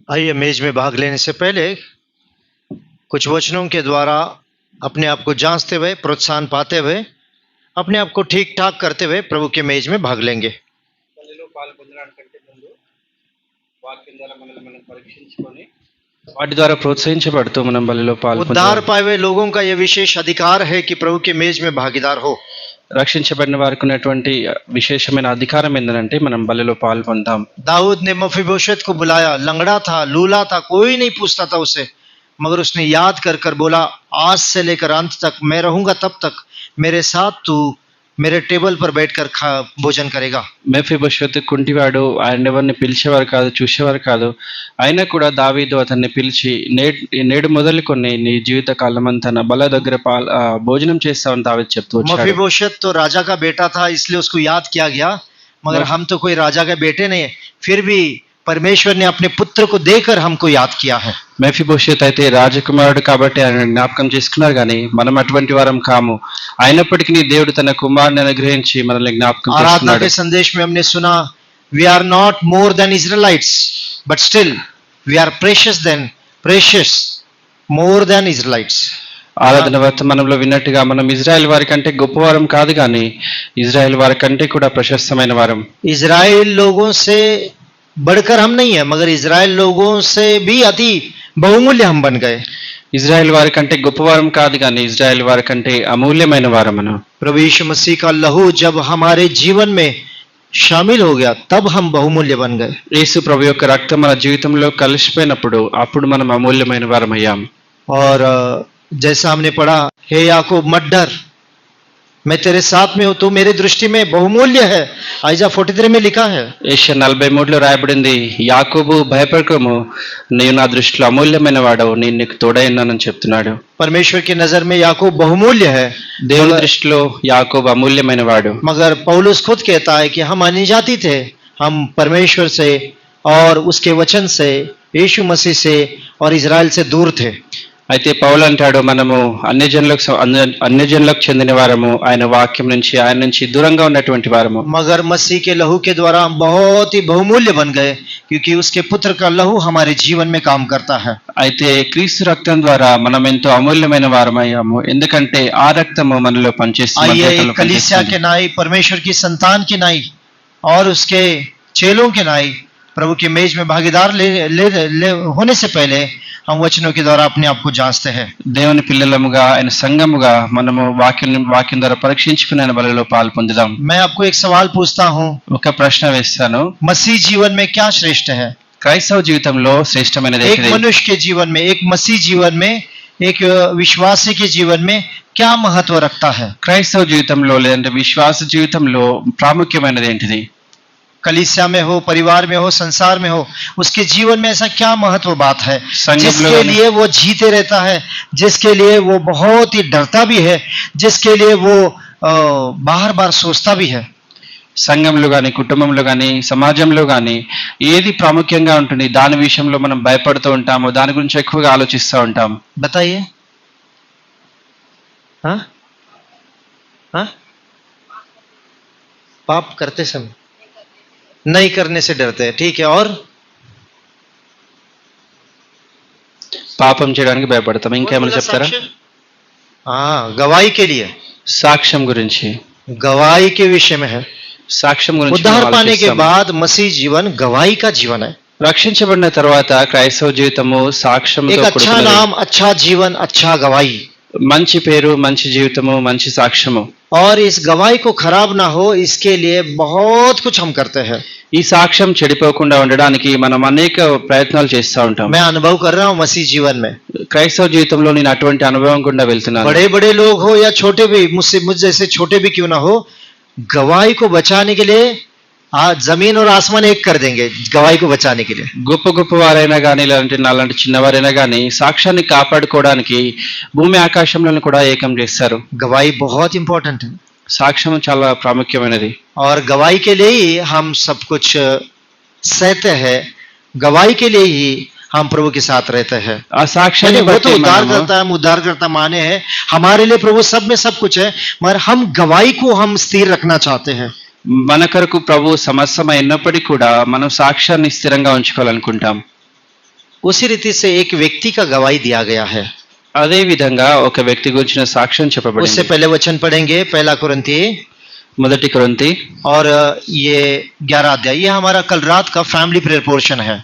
आइए मेज में भाग लेने से पहले कुछ वचनों के द्वारा अपने आप को जांचते हुए, प्रोत्साहन पाते हुए, अपने आप को ठीक ठाक करते हुए प्रभु के मेज में भाग लेंगे। బలిలో పాల్పొందడానికంటే ముందు వాక్యం ద్వారా మనల్ని మనం పరీక్షించుకొని వాటి ద్వారా ప్రోత్సహించబడుతూ మనం బలిలో उद्धार పాల్పొందాలి. पाए हुए लोगों का यह विशेष अधिकार है कि प्रभु के मेज में भागीदार हो। రక్షించబడిన వారికి ఉన్నటువంటి విశేషమైన అధికారం ఏంటంటే మనం బలిలో పాల్పొందాం. दाऊद ने मफीबोशेत को बुलाया, लंगड़ा था, लूला था, कोई नहीं पूछता था उसे, मगर उसने याद कर कर बोला, आज से लेकर अंत तक मैं रहूंगा, तब तक मेरे साथ तू मेरे टेबल पर बैठकर भोजन करेगा। మెఫీబోషెతు కుంటివాడు, ఆయన ఎవరిని పిలిచేవారు కాదు, చూసేవారు కాదు. అయినా కూడా దావీదు అతన్ని పిలిచి నేడు మొదలుకొని నీ జీవిత కాలమంతా నా బల దగ్గర భోజనం చేస్తావని దావీదు చెప్తూ వచ్చాడు. मफीबोशेत तो राजा का बेटा था, इसलिए उसको याद किया गया, मगर हम तो कोई राजा के बेटे नहीं, फिर भी परमेश्वर ने अपने पुत्र को देकर हमको याद किया है। మెఫీబోషెతు అయితే రాజకుమారుడు కాబట్టి ఆయన జ్ఞాపకం చేసుకున్నారు, కానీ మనం అటువంటి వారం కాము. అయినప్పటికీ దేవుడు తన కుమారుని అనుగ్రహించి మనల్ని జ్ఞాపకం आराधना చేసుకున్నాడు. के संदेश में हमने सुना, we are not more than Israelites, but still we are precious more than Israelites. ఆరాధన వర్తమానంలో విన్నట్టుగా మనం ఇజ్రాయెల్ వారి కంటే గొప్పవారం కాదు, కానీ ఇజ్రాయెల్ వారి కంటే కూడా ప్రశస్తమైన వారం. इजराइल लोगों से बढ़कर हम नहीं है, मगर इजराइल लोगों से भी अति बहुमूल्य हम बन गए। ఇజ్రాయెల్ వారి కంటే గొప్పవారం కాదు, కానీ ఇజ్రాయెల్ వారి కంటే అమూల్యమైన వారం మనం. प्रभु यीशु मसीह का लहू जब हमारे जीवन में शामिल हो गया, तब हम बहुमूल्य बन गए। యేసు ప్రభు యొక్క రక్తం మన జీవితంలో కలిసిపోయినప్పుడు అప్పుడు మనం అమూల్యమైన వారం అయ్యాం. और जैसा हमने पढ़ा, हे याकूब मत डर, मैं तेरे साथ में हूं, तू मेरी दृष्टि में बहुमूल्य है। आइजा 43 में लिखा है। ఏషియా 43లో రాయబడింది, యాకోబు భయపడకము, నీవు నా దృష్టిలో అమూల్యమైన వాడవు, నేను నీకు తోడై ఉన్నానని చెప్తున్నాడు. परमेश्वर की नजर में याकूब बहुमूल्य है, దేవుని దృష్టిలో యాకోబు అమూల్యమైన వాడు. मगर पौलुस खुद कहता है कि हम अन्यजाति थे, हम परमेश्वर से और उसके वचन से, यीशु मसीह से और इजराइल से दूर थे। అయితే పౌలు అంటాడు, మనము అన్యజనులకు చెందిన వారము, ఆయన వాక్యం నుంచి ఆయన నుంచి దూరంగా ఉన్నటువంటి వారము. मगर मसीह के लहू के द्वारा हम बहुत ही बहुमूल्य बन गए, क्योंकि उसके पुत्र का लहू हमारे जीवन में काम करता है। అయితే క్రీస్తు రక్తం ద్వారా మనం ఎంతో అమూల్యమైన వారమయ్యాము, ఎందుకంటే ఆ రక్తము మనలో आइए एक कलीसिया के नाई, परमेश्वर की संतान की नाई और उसके चेलों के नाई प्रभु की मेज में भागीदार ले होने से पहले हम वचनों के द्वारा अपने आप को जांचते हैं। దేవుని పిల్లలముగా ఆయన సంఘముగా మనము వాక్యం ద్వారా పరీక్షించుకుని ఆయన బలిలో పాల్పొందుదాం. मैं आपको एक सवाल पूछता हूँ, ఒక ప్రశ్న వేస్తాను, मसीह जीवन में क्या श्रेष्ठ है? క్రైస్తవ జీవితంలో శ్రేష్టమైనది एक मनुष्य के जीवन में, एक मसीह जीवन में, एक विश्वासी के जीवन में क्या महत्व रखता है? క్రైస్తవ జీవితంలో లేదంటే విశ్వాస జీవితంలో ప్రాముఖ్యమైనది ఏంటిది? कलीसिया में हो, परिवार में हो, संसार में हो, उसके जीवन में ऐसा क्या महत्व बात है जिसके लिए वो जीते रहता है, जिसके लिए वो बहुत ही डरता भी है, जिसके लिए वो बार बार सोचता भी है? సంఘంలో కానీ, కుటుంబంలో కానీ, సమాజంలో కానీ ఏది ప్రాముఖ్యంగా ఉంటుంది? దాని విషయంలో మనం భయపడుతూ ఉంటాము, దాని గురించి ఎక్కువగా ఆలోచిస్తూ ఉంటాం. बताइए। हाँ हाँ, पाप करते समय नहीं करने से डरते हैं, ठीक है। और పాపం చేయడానికి భయపడతాం. ఇంకేమైనా చెప్తారా? हाँ, गवाही के लिए, సాక్ష్యం గురించి, गवाही के विषय में है। సాక్ష్యం గురించి उद्धार पाने के बाद मसीह जीवन गवाही का जीवन है। రక్షించబడిన తర్వాత క్రైస్తవ జీవితము సాక్ష్యంతో एक अच्छा కూడుకున్నది. नाम, अच्छा जीवन, अच्छा गवाही। మంచి పేరు, మంచి జీవితము, మంచి సాక్ష్యము. और इस गवाही को खराब ना हो, इसके लिए बहुत कुछ हम करते हैं। ఈ సాక్ష్యం చెడిపోకుండా ఉండడానికి మనం అనేక ప్రయత్నాలు చేస్తూ ఉంటాం. मैं अनुभव कर रहा हूँ मसीह जीवन में। క్రైస్తవ జీవితంలో నేను అటువంటి అనుభవం గుండా వెళ్తున్నాను. बड़े बड़े लोग हो या छोटे भी, मुझ जैसे छोटे भी क्यों ना हो, गवाही को बचाने के लिए जमीन और आसमान एक कर देंगे, गवाही को बचाने के लिए। గొప్ప గొప్ప వారైనా కానీ, లేదంటే నాలాంటి చిన్నవారైనా కానీ సాక్ష్యాన్ని కాపాడుకోవడానికి భూమి ఆకాశంలను కూడా ఏకం చేస్తారు. गवाही बहुत इंपॉर्टेंट है, సాక్ష్యం చాలా ప్రాముఖ్యమైనది. और गवाही के लिए ही हम सब कुछ सहते हैं, गवाही के लिए ही हम प्रभु के साथ रहते हैं। ఆ సాక్ష్యాన్ని वो तो బట్టి उद्धार మనము करता है, हम उद्धार करता माने हैं, हमारे लिए प्रभु सब में सब कुछ है, मगर हम गवाही को हम स्थिर रखना चाहते हैं। మన కొరకు ప్రభు సమస్తమైనప్పటికీ కూడా మనం సాక్ష్యాన్ని స్థిరంగా ఉంచుకోవాలనుకుంటాం. उसी रीति से एक व्यक्ति का गवाही दिया गया है। అదే విధంగా ఒక వ్యక్తి గురించిన సాక్ష్యం उससे చెప్పబడింది. पहले वचन पढ़ेंगे पहला कुरिन्थी మొదటి కొరింథీ और ये 11 अध्याय, ये हमारा कल रात का फैमिली प्रेयर पोर्शन है।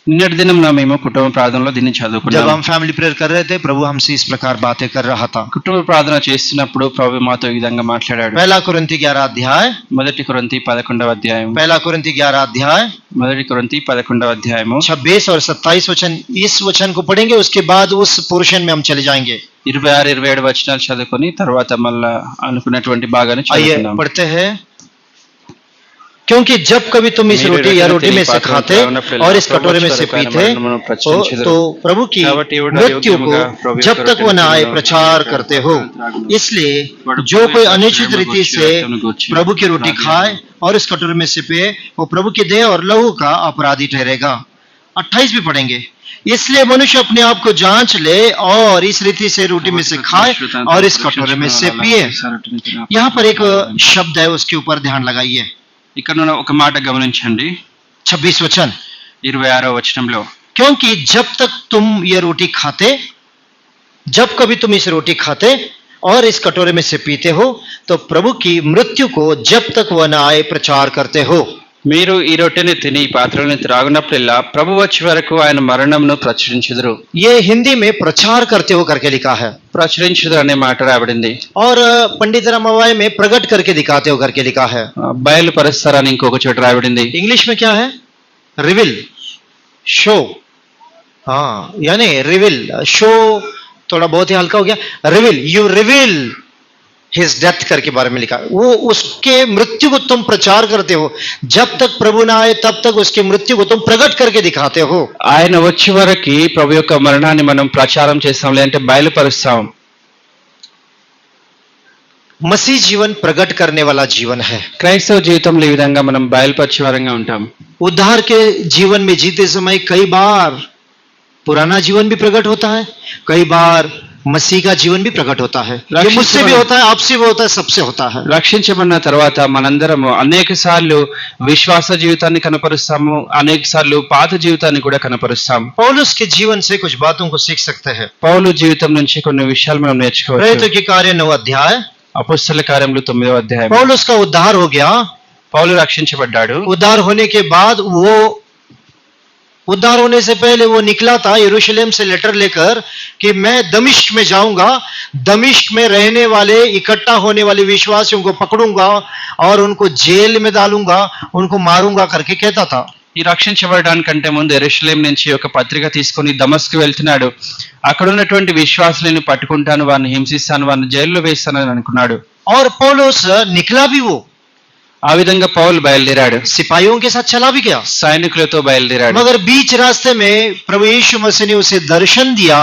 నిన్నటి దినం మేము కుటుంబ ప్రార్థనలో దీన్ని जब చదువుకున్నాం. हम फैमिली प्रेयर कर रहे थे, प्रभु हमसे इस प्रकार बातें कर रहा था। కుటుంబ ప్రార్థన చేస్తున్నప్పుడు ప్రభు మాతో ఈ విధంగా మాట్లాడాడు. पहला कुरिन्थी 11 अध्याय, మొదటి కొరింథీ 11వ అధ్యాయం. पहला कुरिन्थी 11 अध्याय మొదటి కొరింథీ 11వ అధ్యాయము 26 और 27 वचन, इस वचन को पढ़ेंगे, उसके बाद उस पोर्शन में हम चले जाएंगे। 26, 27 వచనాలు చదువుకొని తర్వాత మళ్ళా అనుకున్నటువంటి భాగాన్ని आइए చదువుకుందాం. पढ़ते हैं। क्योंकि जब कभी तुम इस रोटी या रोटी में से खाते और इस कटोरे में से पीते तो प्रभु की मृत्यु को जब तक वो न आए प्रचार करते हो। इसलिए जो कोई अनुचित रीति से प्रभु की रोटी खाए और इस कटोरे में से पिए, वो प्रभु की देह और लहू का अपराधी ठहरेगा। 28 भी पढ़ेंगे। इसलिए मनुष्य अपने आप को जांच ले और इस रीति से रोटी में से खाए और इस कटोरे में से पिए। यहाँ पर एक शब्द है, उसके ऊपर ध्यान लगाइए। ఇక్కడ ఒక మాట గమనించండి. 26 वचन, 26వ వచనంలో क्योंकि जब तक तुम ये रोटी खाते, जब कभी तुम इस रोटी खाते और इस कटोरे में से पीते हो तो प्रभु की मृत्यु को जब तक वह न आए प्रचार करते हो। మీరు ఈ రొట్టెని తిని ఈ పాత్రని త్రాగునప్పుడల్లా ప్రభు వచ్చే వరకు ఆయన మరణంను ప్రచురించుదురు. ये हिंदी में प्रचार करते हो करके लिखा है ప్రచురించుదురు అనే మాట రాబడింది. और पंडित रामाबाई में प्रकट करके दिखाते हो करके लिखा है। బయలుపరుస్తారని ఇంకొక చోట రాబడింది. इंग्लिश में क्या है? रिविल, शो। हाँ, यानी रिविल, शो थोड़ा बहुत ही हल्का हो गया। रिविल, यू रिविल हिज डेथ करके बारे में लिखा। वो उसके मृत्यु को तुम प्रचार करते हो, जब तक प्रभु ना आए तब तक उसकी मृत्यु को तुम प्रकट करके दिखाते हो। ఆయన వచ్చే వరకు ప్రభు యొక్క మరణాన్ని మనం ప్రచారం చేస్తాం, లేదంటే బయలుపరుస్తాం. मसीह जीवन प्रकट करने वाला जीवन है। క్రైస్తవ జీవితంలో ఈ విధంగా మనం బయలుపరిచే వారంగా ఉంటాం. उद्धार के जीवन में जीते समय कई बार पुराना जीवन भी प्रकट होता है, कई बार मसीह का जीवन भी प्रकट होता है। ये मुझसे भी होता है, आपसे भी होता है, सबसे होता है। రక్షించబడిన తర్వాత మనందరము అనేక సార్లు విశ్వాస జీవితాన్ని కనపరుస్తాము, అనేక సార్లు పాత జీవితాన్ని కూడా కనపరుస్తాం. पौलुस के जीवन से कुछ बातों को सीख सकते हैं। పౌలు జీవితం నుంచి కొన్ని విషయాలు మనం నేర్చుకోవచ్చు. प्रेरितों के कार्य 9 अध्याय, అపొస్తలుల కార్యములు 9వ అధ్యాయం. पौलुस का उद्धार हो गया। పౌలు రక్షించబడ్డాడు. उद्धार होने के बाद वो उद्धार होने से पहले वो निकला था यरूशलेम से लेटर लेकर कि मैं दमिश्क में जाऊंगा, दमिश्क में रहने वाले इकट्ठा होने वाले विश्वासियों को पकड़ूंगा और उनको जेल में डालूंगा, उनको मारूंगा करके कहता था। ఈ రక్షించబడడానికంటే ముందు యెరూషలేం నుంచి ఒక పత్రిక తీసుకొని దమస్కు వెళ్తున్నాడు. అక్కడ ఉన్నటువంటి విశ్వాసులను పట్టుకుంటాను, వారిని హింసిస్తాను, వారిని జైల్లో వేస్తానని అనుకున్నాడు. और पौलुस निकला भी वो, ఆ విధంగా పౌలు బయలుదేరాడు. सिपाहियों के साथ चला भी गया, సైనికులతో బయలుదేరాడు. मगर बीच रास्ते में प्रभु यीशु मसीह ने उसे दर्शन दिया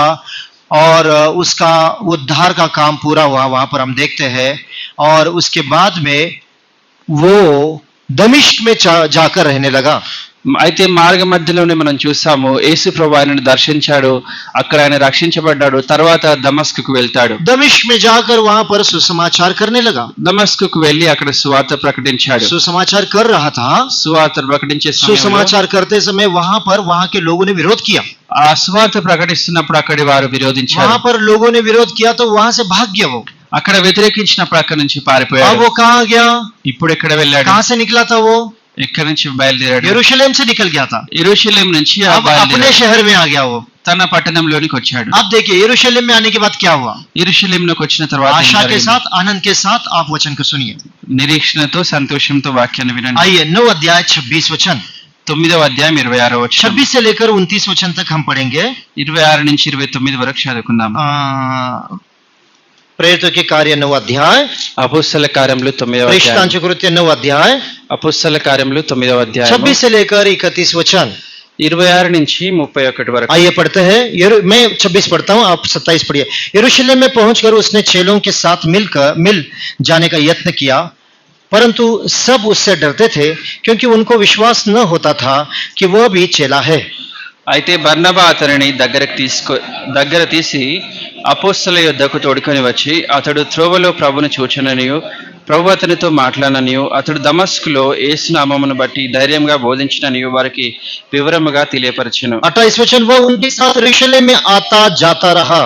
और उसका उद्धार का काम पूरा हुआ, वहां पर हम देखते हैं। और उसके बाद में वो दमिश्क में जाकर रहने लगा। అయితే మార్గ మధ్యలోనే మనం చూసాము, యేసు ప్రభు ఆయనను దర్శించాడు, అక్కడ ఆయన రక్షించబడ్డాడు, తర్వాత దమస్కుకు వెళ్తాడు. दमिश्क में जाकर वहां पर सुसमाचार करने लगा। దమస్కుకు వెళ్లి అక్కడ సువార్త ప్రకటించాడు. सुसमाचार कर रहा था। సువార్త ప్రకటించే సమయంలో सुसमाचार करते समय वहां पर वहां के लोगों ने विरोध किया। ఆ సువార్త ప్రకటిస్తున్నప్పుడు అక్కడి వారు విరోధించారు. वहां पर लोगों ने विरोध किया तो वहां से भाग गया वो। అక్కడ వ్యతిరేకించిన ప్రక్క నుంచి పారిపోయాడు. अब वो कहाँ गया? ఇప్పుడు ఎక్కడ వెళ్ళాడు? कहाँ से निकला था वो? ఎక్కడి నుంచి బయలుదేరాడు? यरूशलेम से निकल गया था। యెరూషలేం నుంచి अब अपने शहर में आ गया वो। తన పట్టణంలోనికి వచ్చాడు. अब देखिए यरूशलेम में आने के बाद क्या हुआ। యెరూషలేంలోకి వచ్చిన తర్వాత आशा के साथ, आनंद के साथ आप वचन को सुनिए। నిరీక్షణతో సంతోషంతో వాక్యాన్ని వినండి. आइए 9 अध्याय 26 वचन, 9వ అధ్యాయం 26వ వచనం. 26 से लेकर 29 वचन तक हम पढ़ेंगे। 26 నుంచి 29 వరకు చదువుకుందాం. प्रेरितों के कार्य 9 अध्याय, అపొస్తలుల కార్యములు 9వ అధ్యాయం. प्रेषितांचों के कृत्य 9 अध्याय, అపొస్తలుల కార్యములు 9వ అధ్యాయం 26 से लेकर 31 वचन। 26 నుంచి 31 వరకు. आइए पढ़ते हैं। मैं 26 पढ़ता हूँ, आप 27 पढ़िए। यरूशलेम में पहुंचकर उसने चेलों के साथ मिल जाने का यत्न किया, परंतु सब उससे डरते थे क्योंकि उनको विश्वास न होता था कि वह भी चेला है। అయితే బర్నబా అతనిని దగ్గర తీసి అపోస్తల యొద్దకు తోడుకొని వచ్చి, అతడు త్రోవలో ప్రభుని చూచననియు ప్రభు అతనితో మాట్లాడననియు అతడు దమస్కులో యేసు నామమును బట్టి ధైర్యంగా బోధించిననియు వారికి వివరముగా తెలియపరచెను. 28 वचन, वह उनके साथ यरूशलेम में आता जाता रहा.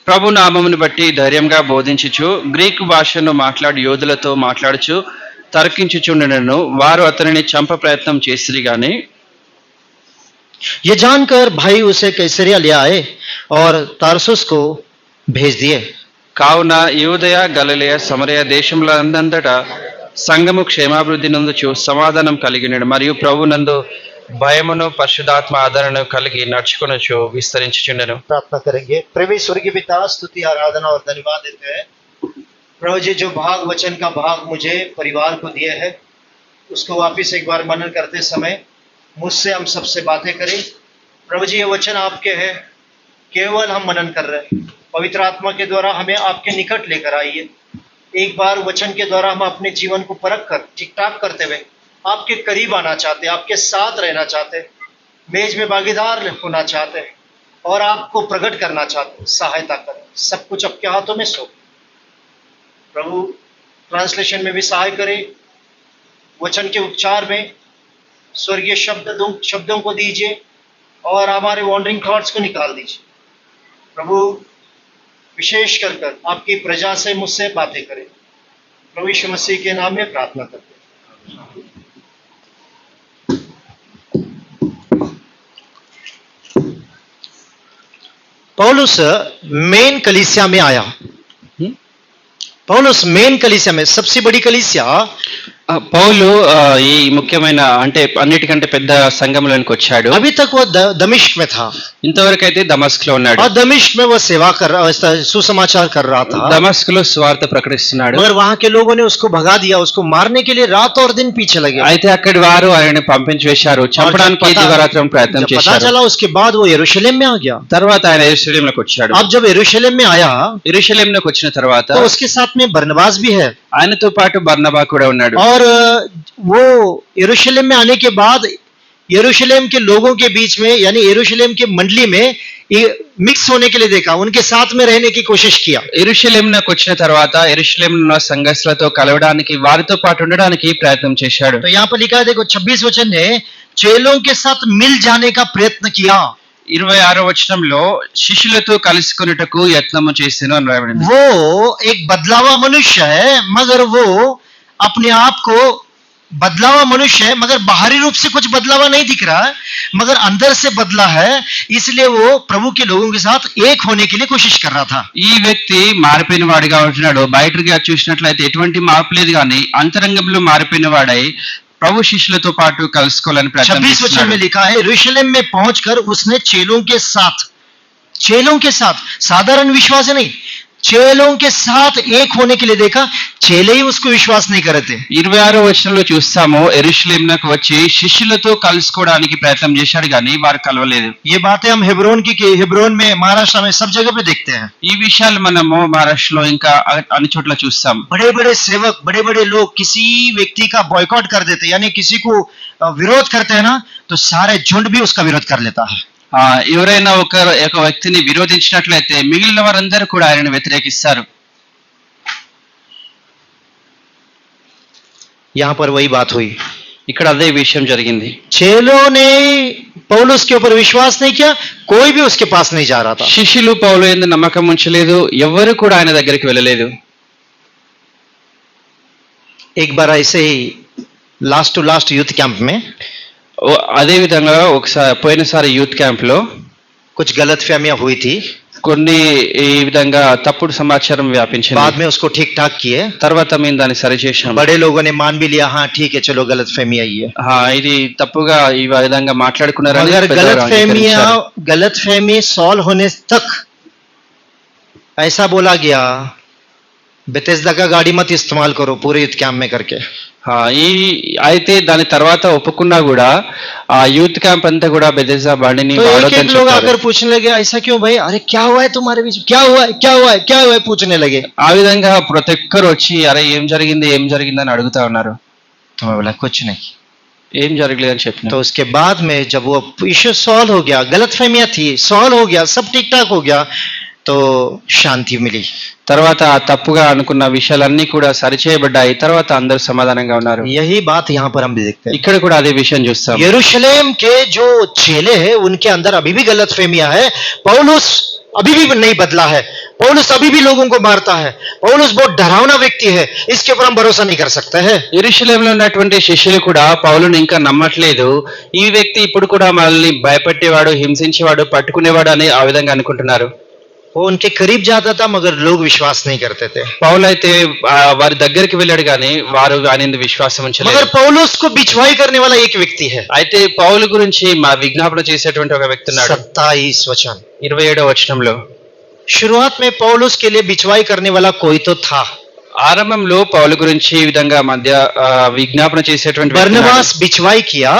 ప్రభు నామమును బట్టి ధైర్యంగా బోధించుచు గ్రీకు భాషను మాట్లాడి యోధులతో మాట్లాడుచు తర్కించుచుండెను. వారు అతనిని చంప ప్రయత్నం చేసిరి గాని ये जानकर भाई उसे कैसरिया ले आए और तारसुस को भेज दिए. కావున యూదయ గలిలయ సమరయ దేశములందంతటా సంఘము క్షేమాభివృద్ధి నందుచు సమాధానం కలిగినడు మరియు ప్రభునందు భయమును పరిశుద్ధాత్మ ఆదరణ కలిగి నడుచుకొనొచ్చు విస్తరించుచుండెను. प्रार्थना करेंगे. प्रभु स्वर्गीय पिता, स्तुति आराधना और धन्यवाद देते हैं प्रभु जी, जो भाग वचन का भाग मुझे परिवार को दिए है उसको वापिस एक बार मनन करते समय मुझसे हम सबसे बातें करें. प्रभु जी, ये वचन आपके हैं, केवल हम मनन कर रहे हैं. पवित्र आत्मा के द्वारा हमें आपके निकट लेकर आइए. एक बार वचन के द्वारा हम अपने जीवन को परख कर ठीक ठाक करते हुए आपके करीब आना चाहते, आपके साथ रहना चाहते, मेज में भागीदार होना चाहते और आपको प्रकट करना चाहते. सहायता करें. सब कुछ आपके हाथों में सौंप प्रभु. ट्रांसलेशन में भी सहाय करें. वचन के उपचार में स्वर्गीय शब्दों को दीजिए और हमारे वॉन्डरिंग थॉट्स को निकाल दीजिए. प्रभु विशेष कर आपकी प्रजा से मुझसे बातें करें. प्रभु यीशु मसीह के नाम में प्रार्थना करते हैं. पौलुस मेन कलीसिया में आया. पौलुस मेन कलीसिया में, सबसे बड़ी कलीसिया, పౌలు ఈ ముఖ్యమైన అంటే అన్నిటికంటే పెద్ద సంఘంలోనికి వచ్చాడు. अभी तक वो दमिश्क में था. ఇంతవరకు అయితే దమస్క్ లో ఉన్నాడు. और दमिश्क में वो सेवा कर रहा, सुसमाचार कर रहा था. దమస్క్ లో స్వార్థ ప్రకటిస్తున్నాడు. मगर वहां के लोगों ने उसको भगा दिया. उसको मारने के लिए रात और दिन पीछे लगे. అయితే అక్కడి వారు ఆయనను పంపించి వేశారు, చంపడానికి దివారాత్రం ప్రయత్నం पता చేశారు. चला उसके बाद वो यरूशलेम में आ गया. తర్వాత ఆయన యెరూషలేంలోకి వచ్చాడు. अब जब यरूशलेम में आया యెరూషలేంలోకి వచ్చిన తర్వాత तो उसके साथ में बरनबास भी है. ఆయనతో పాటు బర్నబా కూడా ఉన్నాడు. और वो यरूशलेम में आने के बाद यरूशलेम के लोगों के बीच में, यानी यरूशलेम के मंडली में मिक्स होने के लिए देखा, उनके साथ में रहने की कोशिश किया. యెరూషలేంలోకి వచ్చిన తర్వాత యెరూషలేంలో ఉన్న సంఘస్థులతో కలవడానికి వారితో పాటు ఉండడానికి ప్రయత్నం చేశాడు. तो यहाँ पर लिखा है, देखो 26 वचन ने चेलों के साथ मिल जाने का प्रयत्न किया. 26వ వచనంలో శిష్యులతో కలుసుకొనుటకు యత్నము చేసెను అని రాయబడింది. वो एक बदलावा मनुष्य है, मगर वो अपने आप को बदलावा मनुष्य है, मगर बाहरी रूप से कुछ बदलावा नहीं दिख रहा है, मगर अंदर से बदला है. इसलिए वो प्रभु के लोगों के साथ एक होने के लिए कोशिश कर रहा था. ఈ వ్యక్తి మారిపోయిన వాడిగా ఉంటున్నాడు. బయటగా చూసినట్లయితే ఎటువంటి మార్పు లేదు కానీ అంతరంగంలో మారిపోయిన వాడై ప్రభు శిష్యులతో పాటు కలుసుకోవాలని ప్రయత్నం 26 वचन में చేస్తున్నాడు. लिखा है, यरूशलेम में पहुंचकर उसने चेलों के साथ साधारण विश्वास नहीं, चेलों के साथ एक होने के लिए देखा. चेले ही उसको विश्वास नहीं कर रहे थे. 26వ వచనంలో చూస్తాము, యెరూషలేంకు వచ్చి శిష్యులతో కలుసుకోవడానికి ప్రయత్నం చేశాడు కానీ వారు కలవలేదు. ये बातें हम हेब्रोन में, महाराष्ट्र में, सब जगह पे देखते हैं. ఈ విషయాలు మనము మహారాష్ట్రలో ఇంకా అన్ని చోట్ల చూస్తాం. बड़े बड़े सेवक, बड़े बड़े लोग किसी व्यक्ति का बॉयकॉट कर देते, यानी किसी को विरोध करते हैं ना, तो सारे झुंड भी उसका विरोध कर लेता है. ఎవరైనా ఒక వ్యక్తిని విరోధించినట్లయితే మిగిలిన వారందరూ కూడా ఆయనను వ్యతిరేకిస్తారు. यहाँ पर वही बात हुई. ఇక్కడ అదే విషయం జరిగింది. चेलों ने पौलुस के ऊपर विश्वास नहीं किया, कोई भी उसके पास नहीं जा रहा था. శిష్యులు పౌలు యందు నమ్మకం ఉంచలేదు, ఎవరు కూడా ఆయన దగ్గరికి వెళ్ళలేదు. एक बार ऐसे ही last to last youth camp में అదే విధంగా ఒకసారి పోయినసారి యూత్ క్యాంప్ లో कुछ गलतफहमियां हुई थी. కొన్ని ఈ విధంగా తప్పుడు సమాచారం వ్యాపించింది. बाद में उसको ठीक ठाक किए. తర్వాత మేము దాన్ని సరిచేసాం. बड़े लोगों ने मान भी लिया, हाँ ठीक है चलो गलतफहमी आई है. ఇది తప్పుగా ఈ విధంగా మాట్లాడుకున్నారు. मगर गलतफहमी सॉल्व होने तक ऐसा बोला गया, बेतेस्दा का गाड़ी मत इस्तेमाल करो पूरे यूथ कैंप में करके. అయితే దాని తర్వాత ఒప్పుకున్నా కూడా ఆ యూత్ క్యాంప్ అంతా కూడా బెథెస్దా బండిని వాడొద్దని लोग आकर पूछने लगे, ऐसा क्यों भाई, अरे क्या हुआ है तुम्हारे बीच, क्या हुआ है पूछने लगे. ఆ విధంగా ప్రతి ఒక్కరు వచ్చి అరే ఏం జరిగింది అని అడుగుతా ఉన్నారు. बोला कुछ नहीं, ఏం జరగలేదని చెప్పిన. तो उसके बाद में जब वो इश्यू सॉल्व हो गया, गलतफहमियां थी, सॉल्व हो गया, सब ठीक ठाक हो गया, तो शांति मिली। తర్వాత తప్పుగా అనుకున్న విషయాలన్నీ కూడా సరిచేయబడ్డాయి. తర్వాత అందరూ సమాధానంగా ఉన్నారు. यही बात यहाँ पर हम देखते हैं। ఇక్కడ కూడా అదే విషయం చూస్తాం. यरूशलेम के जो चेले हैं उनके अंदर अभी भी गलतफहमियां है। पौलुस अभी भी नहीं बदला है, पौलुस अभी भी लोगों को मारता है, पौलुस बहुत डरावना व्यक्ति है, इसके ऊपर हम भरोसा नहीं कर सकते हैं। యెరూషలేములో ఉన్నటువంటి శిష్యులు కూడా పౌలుని ఇంకా నమ్మట్లేదు. ఈ వ్యక్తి ఇప్పుడు కూడా మనల్ని భయపెట్టేవాడు, హింసించేవాడు, పట్టుకునేవాడు అని ఆ విధంగా అనుకుంటున్నారు. वो उनके करीब जाता था मगर लोग विश्वास नहीं करते थे। పౌలు అయితే వారి దగ్గరికి వెళ్ళాడు కానీ వారు ఆయన విశ్వాసం ఉంచలేదు. मगर पौलुस को बिचवाई करने वाला एक व्यक्ति है। అయితే పౌలు గురించి మా విజ్ఞాపన చేసేటువంటి ఒక వ్యక్తి ఉన్నాడు. 27 वचन 27వ వచనంలో शुरुआत में पौलुस के लिए बिचवाई करने वाला कोई तो था। ఆరంభంలో పౌలు గురించి ఈ విధంగా మధ్య విజ్ఞాపన చేసేటువంటి వ్యక్తి ఉన్నాడు. बरनबास बिचवाई किया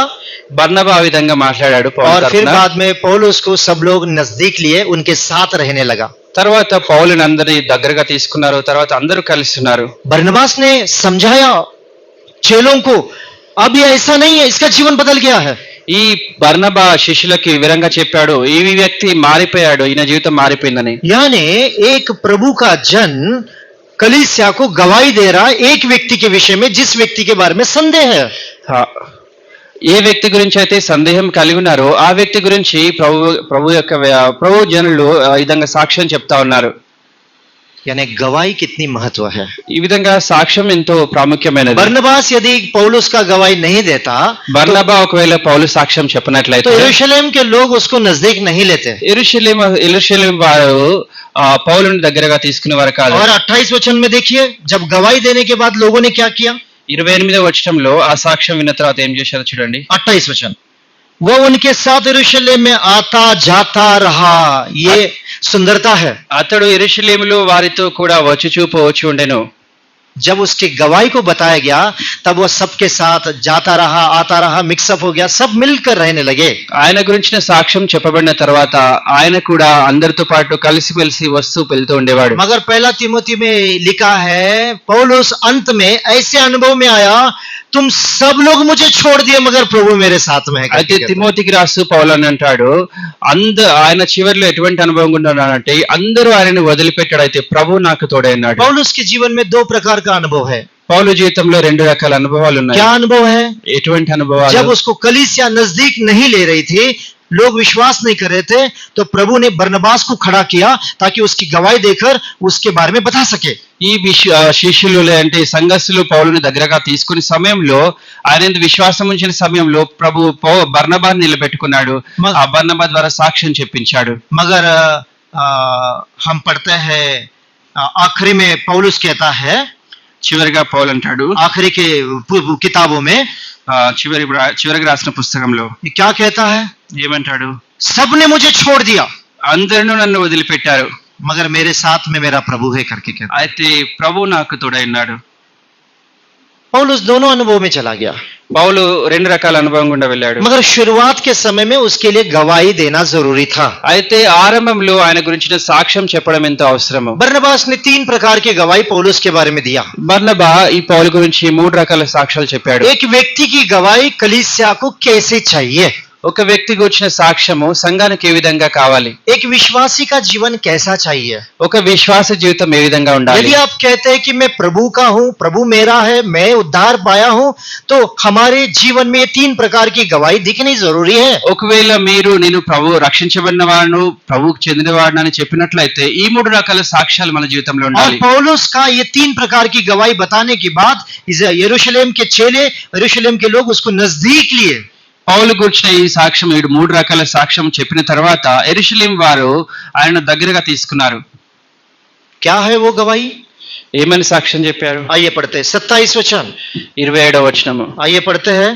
బర్నబా ఆ విధంగా మాట్లాడాడు పౌలు और फिर తరపున. बाद में पौलुस को सब लोग नजदीक लिए उनके साथ रहने लगा। తర్వాత పౌలుని అందరి దగ్గరగా తీసుకున్నారు. తర్వాత అందరూ కలిస్తున్నారు. बरनबास ने समझाया चेलों को अब ये ऐसा नहीं है, इसका जीवन बदल गया है। ఈ బర్నబా శిష్యులకి వివరంగా చెప్పాడు, ఈ వ్యక్తి మారిపోయాడు, ఈయన జీవితం మారిపోయిందని. यानी एक प्रभु का जन कलीसिया को गवाही दे रहा एक व्यक्ति के विषय में जिस व्यक्ति के बारे में संदेह है। ఏ వ్యక్తి గురించి అయితే సందేహం కలిగి ఉన్నారో ఆ వ్యక్తి గురించి ప్రభు జనులు ఈ విధంగా సాక్ష్యం చెప్తా ఉన్నారు. यानी गवाही कितनी महत्व है। ఈ విధంగా సాక్ష్యం ఎంతో ప్రాముఖ్యమైనది. बरनबास यदि पौलुस का गवाही नहीं देता, బర్నబా ఒకవేళ పౌలు సాక్ష్యం చెప్పనట్లయితే तो यरूशलेम के लोग उसको नजदीक नहीं लेते। యెరూషలేము వారు పౌలుని దగ్గరగా తీసుకునేవారు కాదు. और 28 वचन में देखिए, जब गवाही देने के बाद लोगों ने क्या किया। 28వ వచనంలో ఆ సాక్ష్యం విన్న తర్వాత ఏం చేశారో చూడండి. 28 वचन, वो उनके साथ यरूशलेम में आता जाता रहा। ये सुंदरता है। అతడు యెరూషలేములో వారితో కూడా వచ్చి ఉండెను. जब उसकी गवाही को बताया गया तब वो सबके साथ जाता रहा, आता रहा, मिक्सअप हो गया, सब मिलकर रहने लगे। ఆయన గురించిన సాక్ష్యం చెప్పబడిన తర్వాత ఆయన కూడా అందరితో పాటు కలిసి వస్తూ వెళ్తూ ఉండేవాడు. मगर पहला तिमोथी में लिखा है, पौलुस अंत में ऐसे अनुभव में आया, तुम सब लोग मुझे छोड़ दिए मगर प्रभु मेरे साथ में है। అయితే తిమోతికి రాసు పౌలు అని అంటాడు, ఆయన చివరిలో ఎటువంటి అనుభవం ఉన్నాడంటే అందరూ ఆయనను వదిలిపెట్టాడు, అయితే ప్రభు నాకు తోడైనాడు. पौलुस के जीवन में दो प्रकार का अनुभव है। పౌలు జీవితంలో రెండు రకాల అనుభవాలు ఉన్నాయి. क्या अनुभव है? ఎటువంటి అనుభవాలు? जब उसको कलीसिया नजदीक नहीं ले रही थी, लोग विश्वास नहीं कर रहे थे, तो प्रभु ने बरनबास को खड़ा किया ताकि उसकी गवाही देकर उसके बारे में बता सके। ఈ శిష్యులు అంటే సంఘస్థులు పౌలుని దగ్గరగా తీసుకునే సమయంలో, ఆయన విశ్వాసం ఉంచిన సమయంలో ప్రభు బర్నబాని నిలబెట్టుకున్నాడు. ఆ బర్నబా ద్వారా సాక్ష్యం చెప్పించాడు. मगर हम पढ़ते हैं आखिरी में पौलुस कहता है, చివరిగా పౌలు అంటాడు आखिरी के किताबों में, చివరికి రాసిన పుస్తకంలో क्या कहता है? ఏమంటాడు? सबने मुझे छोड़ दिया అందరూ నన్ను వదిలిపెట్టారు, मगर मेरे साथ में मेरा प्रभु है करके कहता है। అయితే ప్రభు నాకు తోడైనాడు. पौलुस दोनों अनुभव में चला गया, పౌలు రెండు రకాల అనుభవం గుండా వెళ్ళాడు. मगर शुरुआत के समय में उसके लिए गवाही देना जरूरी था। అయితే ఆరంభంలో ఆయన గురించిన సాక్ష్యం చెప్పడం ఎంతో అవసరము. बरनबास ने 3 प्रकार की गवाही पौलुस के बारे में दिया। బర్నబా ఈ పౌలు గురించి 3 రకాల సాక్ష్యాలు చెప్పాడు. एक व्यक्ति की गवाही कलीसिया को कैसे चाहिए, ఒక వ్యక్తి గురించిన సాక్ష్యము సంఘానికి ఏ విధంగా కావాలి, एक विश्वासी का जीवन कैसा चाहिए। ఒక విశ్వాస జీవితం ఏ విధంగా ఉండాలి. यदि आप कहते हैं कि मैं प्रभु का हूं, प्रभु मेरा है, मैं उद्धार पाया हूं, तो हमारे जीवन में ये 3 प्रकार की गवाही दिखनी जरूरी है। ఒకవేళ మీరు నేను ప్రభు రక్షించబడిన వాడును, ప్రభువుకు చెందిన వాడును అని చెప్పినట్లయితే ఈ 3 రకాల సాక్ష్యాలు మన జీవితంలో और ఉండాలి. पौलुस का ये 3 प्रकार की गवाही बताने के बाद यरूशलेम के चेले, यरूशलेम के लोग उसको नजदीक लिए। పౌలు గురించిన ఈ సాక్ష్యం 3 రకాల సాక్ష్యం చెప్పిన తర్వాత యెరూషలేం వారు ఆయన దగ్గరగా తీసుకున్నారు. क्या है वो गवाही? ఏమని సాక్ష్యం చెప్పారు? आइए पढ़ते हैं 27 वचन, 27వ వచనము. आइए पढ़ते हैं,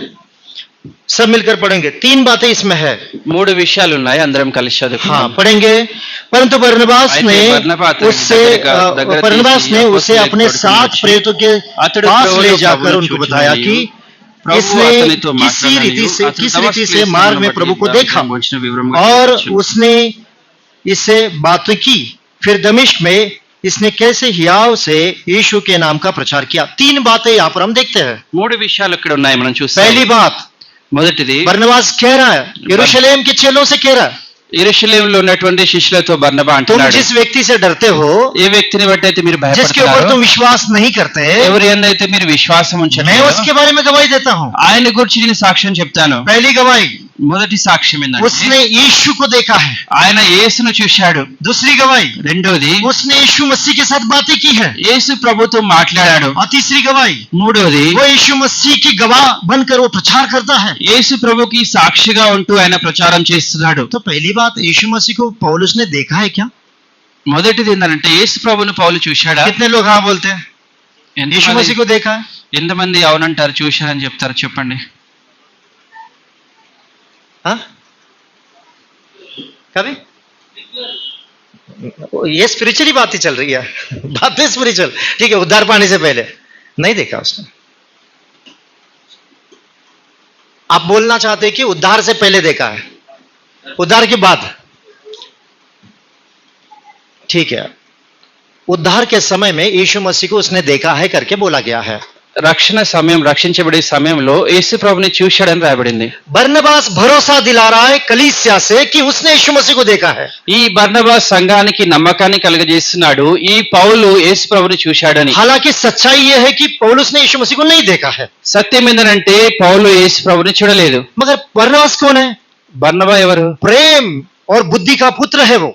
सब मिलकर पढ़ेंगे। 3 बातें इसमें है। 3 विषयाలు ఉన్నాయి, అందరం కలిసి చదువుకుందాం. हाँ पढ़ेंगे। परंतु बरनबास ने उसे अपने साथ प्रेरितों के पास ले जाकर उनको बताया कि इसने किस रीति से मार्ग में प्रभु को देखा और उसने इससे बात की। फिर दमिश्क में इसने कैसे हियाव से यीशु के नाम का प्रचार किया। 3 बातें यहाँ पर हम देखते हैं। 3 విషయాలు ఇక్కడ ఉన్నాయి, మనం చూస్తాం. पहली बात, మొదటిది बरनबास कह रहा है, यरूशलेम के चेलों से कह रहा है, యెరూషలేములో ఉన్నటువంటి శిష్యులతో బర్నబా तुम అంటున్నాడు, जिस व्यक्ति से डरते हो, ఏ వ్యక్తిని బట్టి అయితే మీరు जिसके ऊपर భయపడుతున్నారు, तुम विश्वास नहीं करते, ఎవరి యందైతే మీరు విశ్వాసం मैं ఉంచట్లేదో उसके बारे में गवाही देता हूँ। ఆయన గురించి నేను సాక్ష్యం చెప్తాను. पहली गवाही, మొదటి సాక్ష్యం ఏంటంటే उसने यीशु को देखा है। ఆయన యేసును చూశాడు. दूसरी गवाही, రెండోది उसने यीशु मसीह के साथ बातें की है। యేసు ప్రభుతో మాట్లాడాడు. और तीसरी गवाही, మూడోది वो यीशु मसीह की गवाह बनकर वो प्रचार करता है। యేసు ప్రభుకి సాక్షిగా ఉంటూ ఆయన ప్రచారం చేస్తున్నాడు. तो पहली बात, यीशु मसीह को पौलुस ने देखा है क्या? మొదటిది ఏంటంటే యేసు ప్రభుని పౌలు చూశాడా? कितने लोग हाँ बोलते हैं यीशु मसीह को देखा है? ఎంతమంది అవునంటారు, చూశారని చెప్తారు? చెప్పండి. हाँ? कभी? ये स्पिरिचुअली बातें चल रही है, बातें स्पिरिचुअल, ठीक है। उद्धार पाने से पहले नहीं देखा उसने। आप बोलना चाहते हैं कि उद्धार से पहले देखा है, उद्धार के बाद? ठीक है, उद्धार के समय में यीशु मसीह को उसने देखा है करके बोला गया है। రక్షణ సమయం, రక్షించబడే సమయంలో యేసు ప్రభుని చూశాడని రాయబడింది. बरनबास भरोसा दिला रहा है कलीसिया से कि उसने यीशु मसीह को देखा है। ఈ బర్నబాస్ సంఘానికి నమ్మకాన్ని కలుగజేస్తున్నాడు, ఈ పౌలు యేసు ప్రభుని చూశాడని. हालांकि सच्चाई यह है कि पौलुस ने यीशु मसीह को नहीं देखा है। సత్యం ఏంటంటే పౌలు యేసు ప్రభుని చూడలేదు. मगर बरनबास कौन है? బర్నబా ఎవరు? प्रेम और बुद्धि का पुत्र है वो।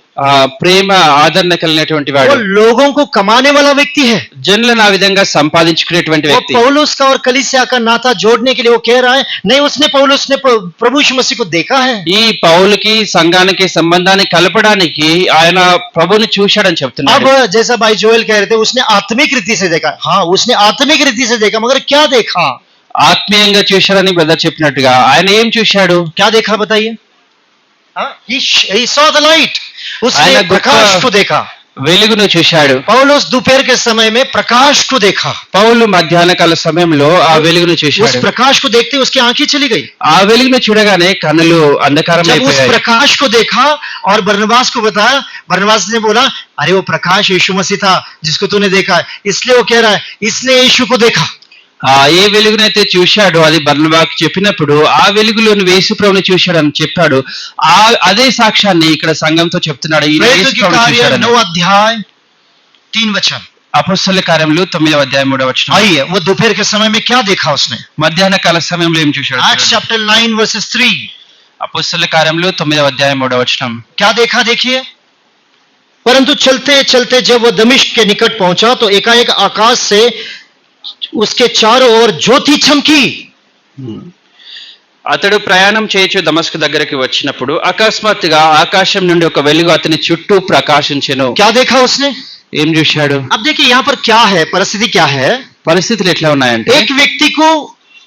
ప్రేమ ఆదరణ కలిగినటువంటి वो వాడు, लोगों को कमाने वाला व्यक्ति है। జనులను ఆ విధంగా సంపాదించుకునేటువంటి वो వ్యక్తి. पौलुस का और कलीसिया का नाता जोड़ने के लिए वो कह रहा है, नहीं, उसने पौलुस ने प्रभु यीशु मसीह को देखा है। ఈ పౌలుకి సంఘానికి సంబంధాన్ని కలపడానికి ఆయన ప్రభుని చూశాడని చెప్తున్నాడు. अब जैसा भाई जोएल कह रहे थे, उसने आत्मिक रीति से देखा। हाँ, उसने आत्मिक रीति से देखा, मगर क्या देखा? ఆత్మీయంగా చూశాడని బ్రదర్ చెప్పినట్టుగా ఆయన ఏం చూశాడు? क्या देखा बताइए? He saw the light, उसने आयना प्रकाश गुप्ता- को देखा। వెలుగును చూశాడు. पौलुस दोपहर के समय में प्रकाश को देखा। పౌలు మధ్యాహ్న కాల సమయంలో ఆ వెలుగును उस చూశాడు. प्रकाश को देखते उसकी आंखें चली गई। ఆ వెలుగును చూడగానే కన్నులు అంధకారం जब उस అయిపోయాయి. प्रकाश को देखा और बरनबास को बताया, बरनबास ने बोला, अरे वो प्रकाश यीशु मसीह था जिसको तूने देखा है। इसलिए वो कह रहा है, इसने यीशु को देखा। ఏ వెలుగునైతే చూశాడో అది బర్నబాకు చెప్పినప్పుడు ఆ వెలుగులోని యేసు ప్రభుని చూశాడని చెప్పాడు. అదే సాక్ష్యాన్ని ఇక్కడ సంఘంతో చెప్తున్నాడు. ఈయన प्रेरितों యేసు के ప్రభుని कार्य చూశాడని. 9 अध्याय 3 वचन। అపొస్తలుల కార్యములు 9వ అధ్యాయం 3వ వచనం. आइए, वो दोपहर के समय में क्या देखा उसने? మధ్యాహ్న కాల సమయంలో ఏం చూశాడు? Acts chapter 9 verses 3। అపొస్తలుల కార్యములు 9వ అధ్యాయం 3వ వచనం. क्या देखा देखिए? परंतु चलते चलते जब वो दमिश्क के निकट पहुंचा तो एकाएक आकाश से उसके चारों ओर ज्योति चमकी। అతడు ప్రయాణం చేయొచ్చు దమస్కు దగ్గరికి వచ్చినప్పుడు అకస్మాత్తుగా ఆకాశం నుండి ఒక వెలుగు అతని చుట్టూ ప్రకాశించెను. क्या देखा उसने? ఏం చూశాడు? अब देखिए यहाँ पर क्या है, परिस्थिति क्या है। పరిస్థితులు ఎట్లా ఉన్నాయంటే, एक व्यक्ति को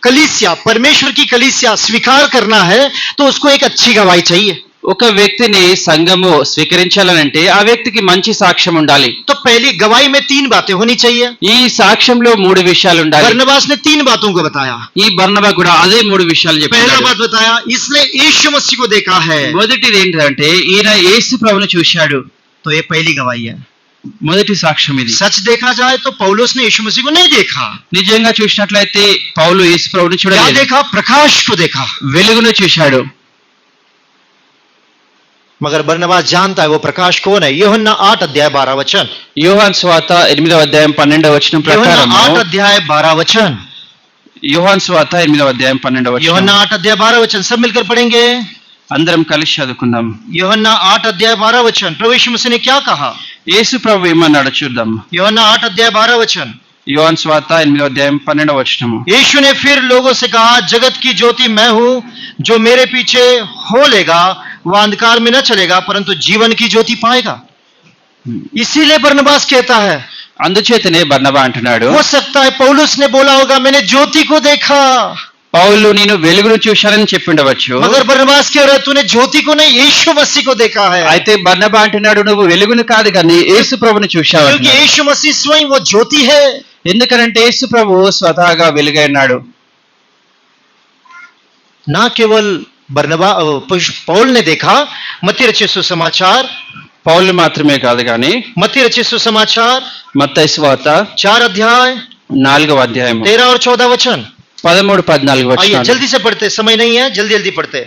कलीसिया, परमेश्वर की कलीसिया स्वीकार करना है तो उसको एक अच्छी गवाही चाहिए। ఒక వ్యక్తిని సంఘము స్వీకరించాలనంటే ఆ వ్యక్తికి మంచి సాక్ష్యం ఉండాలి. तो पहली गवाही में 3 बातें होनी चाहिए। ఈ సాక్ష్యంలో 3 విషయాలు ఉండాలి. बरनबास ने 3 बातों को बताया। ఈ బర్నబా కూడా అదే 3 విషయాలు पहला చెప్పాడు. बात बताया, इसने यीशु मसीह को देखा है। మొదటిది ఏంటంటే ఈయన యేసు ప్రభువును చూశాడు. तो ये पहली गवाही है। మొదటి సాక్ష్యం ఇది. सच देखा जाए तो पौलुस ने यीशु मसीह को नहीं देखा। నిజంగా చూసినట్లయితే పౌలు యేసు ప్రభువును क्या చూడలేదు, देखा? प्रकाश को देखा। వెలుగును చూశాడు. मगर बरनबास जानता है वो प्रकाश कौन है। यूहन्ना 8 अध्याय 12 वचन। యోహాను సువార్త 8వ అధ్యాయం 12వ వచనం यूहन्ना ప్రకారం 8 अध्याय 12 वचन। యోహాను సువార్త 8వ అధ్యాయం 12వ వచనం यूहन्ना 8 अध्याय 12 वचन, सब मिलकर पढ़ेंगे। అందరం కలిసి చదువుకుందాం. यूहन्ना 8 अध्याय 12 वचन। प्रभु यीशु मसीह ने क्या कहा? యేసు ప్రభు ఏమన్నాడు చూద్దాం. यूहन्ना 8 अध्याय 12 वचन। యోహాను సువార్త 8వ అధ్యాయం 12వ వచనము. यीशु ने फिर लोगों से कहा, जगत की ज्योति मैं हूं, जो मेरे पीछे हो लेगा वह अंधकार में न चलेगा परंतु जीवन की ज्योति पाएगा। इसीलिए बरनबास कहता है, అందుచేతనే బర్నబా అంటున్నాడు, हो सकता है पौलुस ने बोला होगा मैंने ज्योति को देखा, పౌలు నేను వెలుగును చూశానని చెప్పిండవచ్చు. मगर बरनबास कह रहा है तूने ज्योति को नहीं यीशु मसीह को देखा है। అయితే బర్నబా అంటున్నాడు నువ్వు వెలుగును కాదు కానీ యేసు ప్రభుని చూశావు क्योंकि అంటున్నాడు. यीशु मसीह स्वयं वो ज्योति है। ఎందుకంటే యేసు ప్రభు స్వతహాగా వెలుగైనాడు. ना केवल पौल ने देखा, मत्ती रचित सुसमाचार, పౌలు మాత్రమే కాదు కానీ मत्ती रचित सुसमाचार మత్తయి సువార్త 4 अध्याय 4వ అధ్యాయం 13 और 14 वचन। 13-14 आइए వచనాలు. जल्दी से पढ़ते, समय नहीं है, जल्दी जल्दी पढ़ते।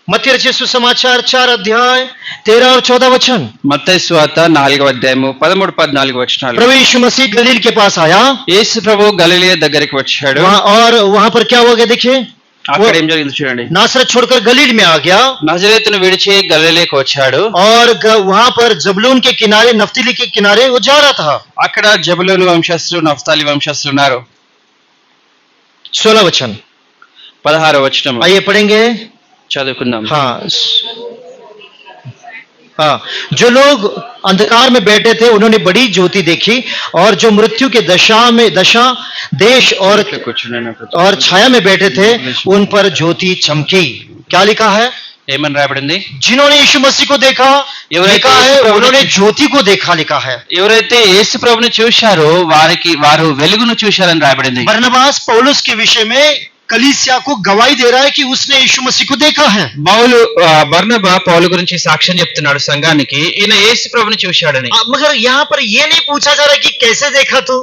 मत्ती रचित सुसमाचार 4 अध्याय 13 और 14 वचन। మత్తయి సువార్త 4వ అధ్యాయము 13-14 వచనాలు. प्रभु यीशु मसीह गलील के पास आया యేసు ప్రభు గలిలయ దగ్గరికి వచ్చాడు. और वहां पर क्या हो गया देखिए, అక్కడ ఏం జరిగింది చూడండి. नासरत छोड़कर गलील में आ गया నజరేతును విడిచి గలిలయకు వచ్చాడు. और वहां पर जबलून के किनारे नफ्ताली के किनारे वो जा रहा था। అక్కడ జబులూను వంశస్థులు నఫ్తాలి వంశస్థులు ఉన్నారు. 16 वचन 16వ వచనం आइए पढ़ेंगे। చదువుకుందాం. हाँ हाँ, जो लोग अंधकार में बैठे थे उन्होंने बड़ी ज्योति देखी, और जो मृत्यु के दशा देश और छाया में बैठे थे उन पर ज्योति चमकी। क्या लिखा है? ఏమని రాయబడింది? जिन्होंने यीशु मसीह को देखा लिखा है, उन्होंने ज्योति को देखा लिखा है। ఎవరైతే యేసు ప్రభుని చూశారో వారు వెలుగును చూశారని రాయబడింది. बरनबास पौलुस के विषय में कलीसिया को गवाही दे रहा है कि उसने यीशु मसीह को देखा है। బర్నబా పౌలు గురించి సాక్ష్యం చెప్తున్నాడు సంఘానికి, ఈయన యేసు ప్రభుని చూశాడని. मगर यहाँ पर ये नहीं पूछा जा रहा है कि कैसे देखा तू,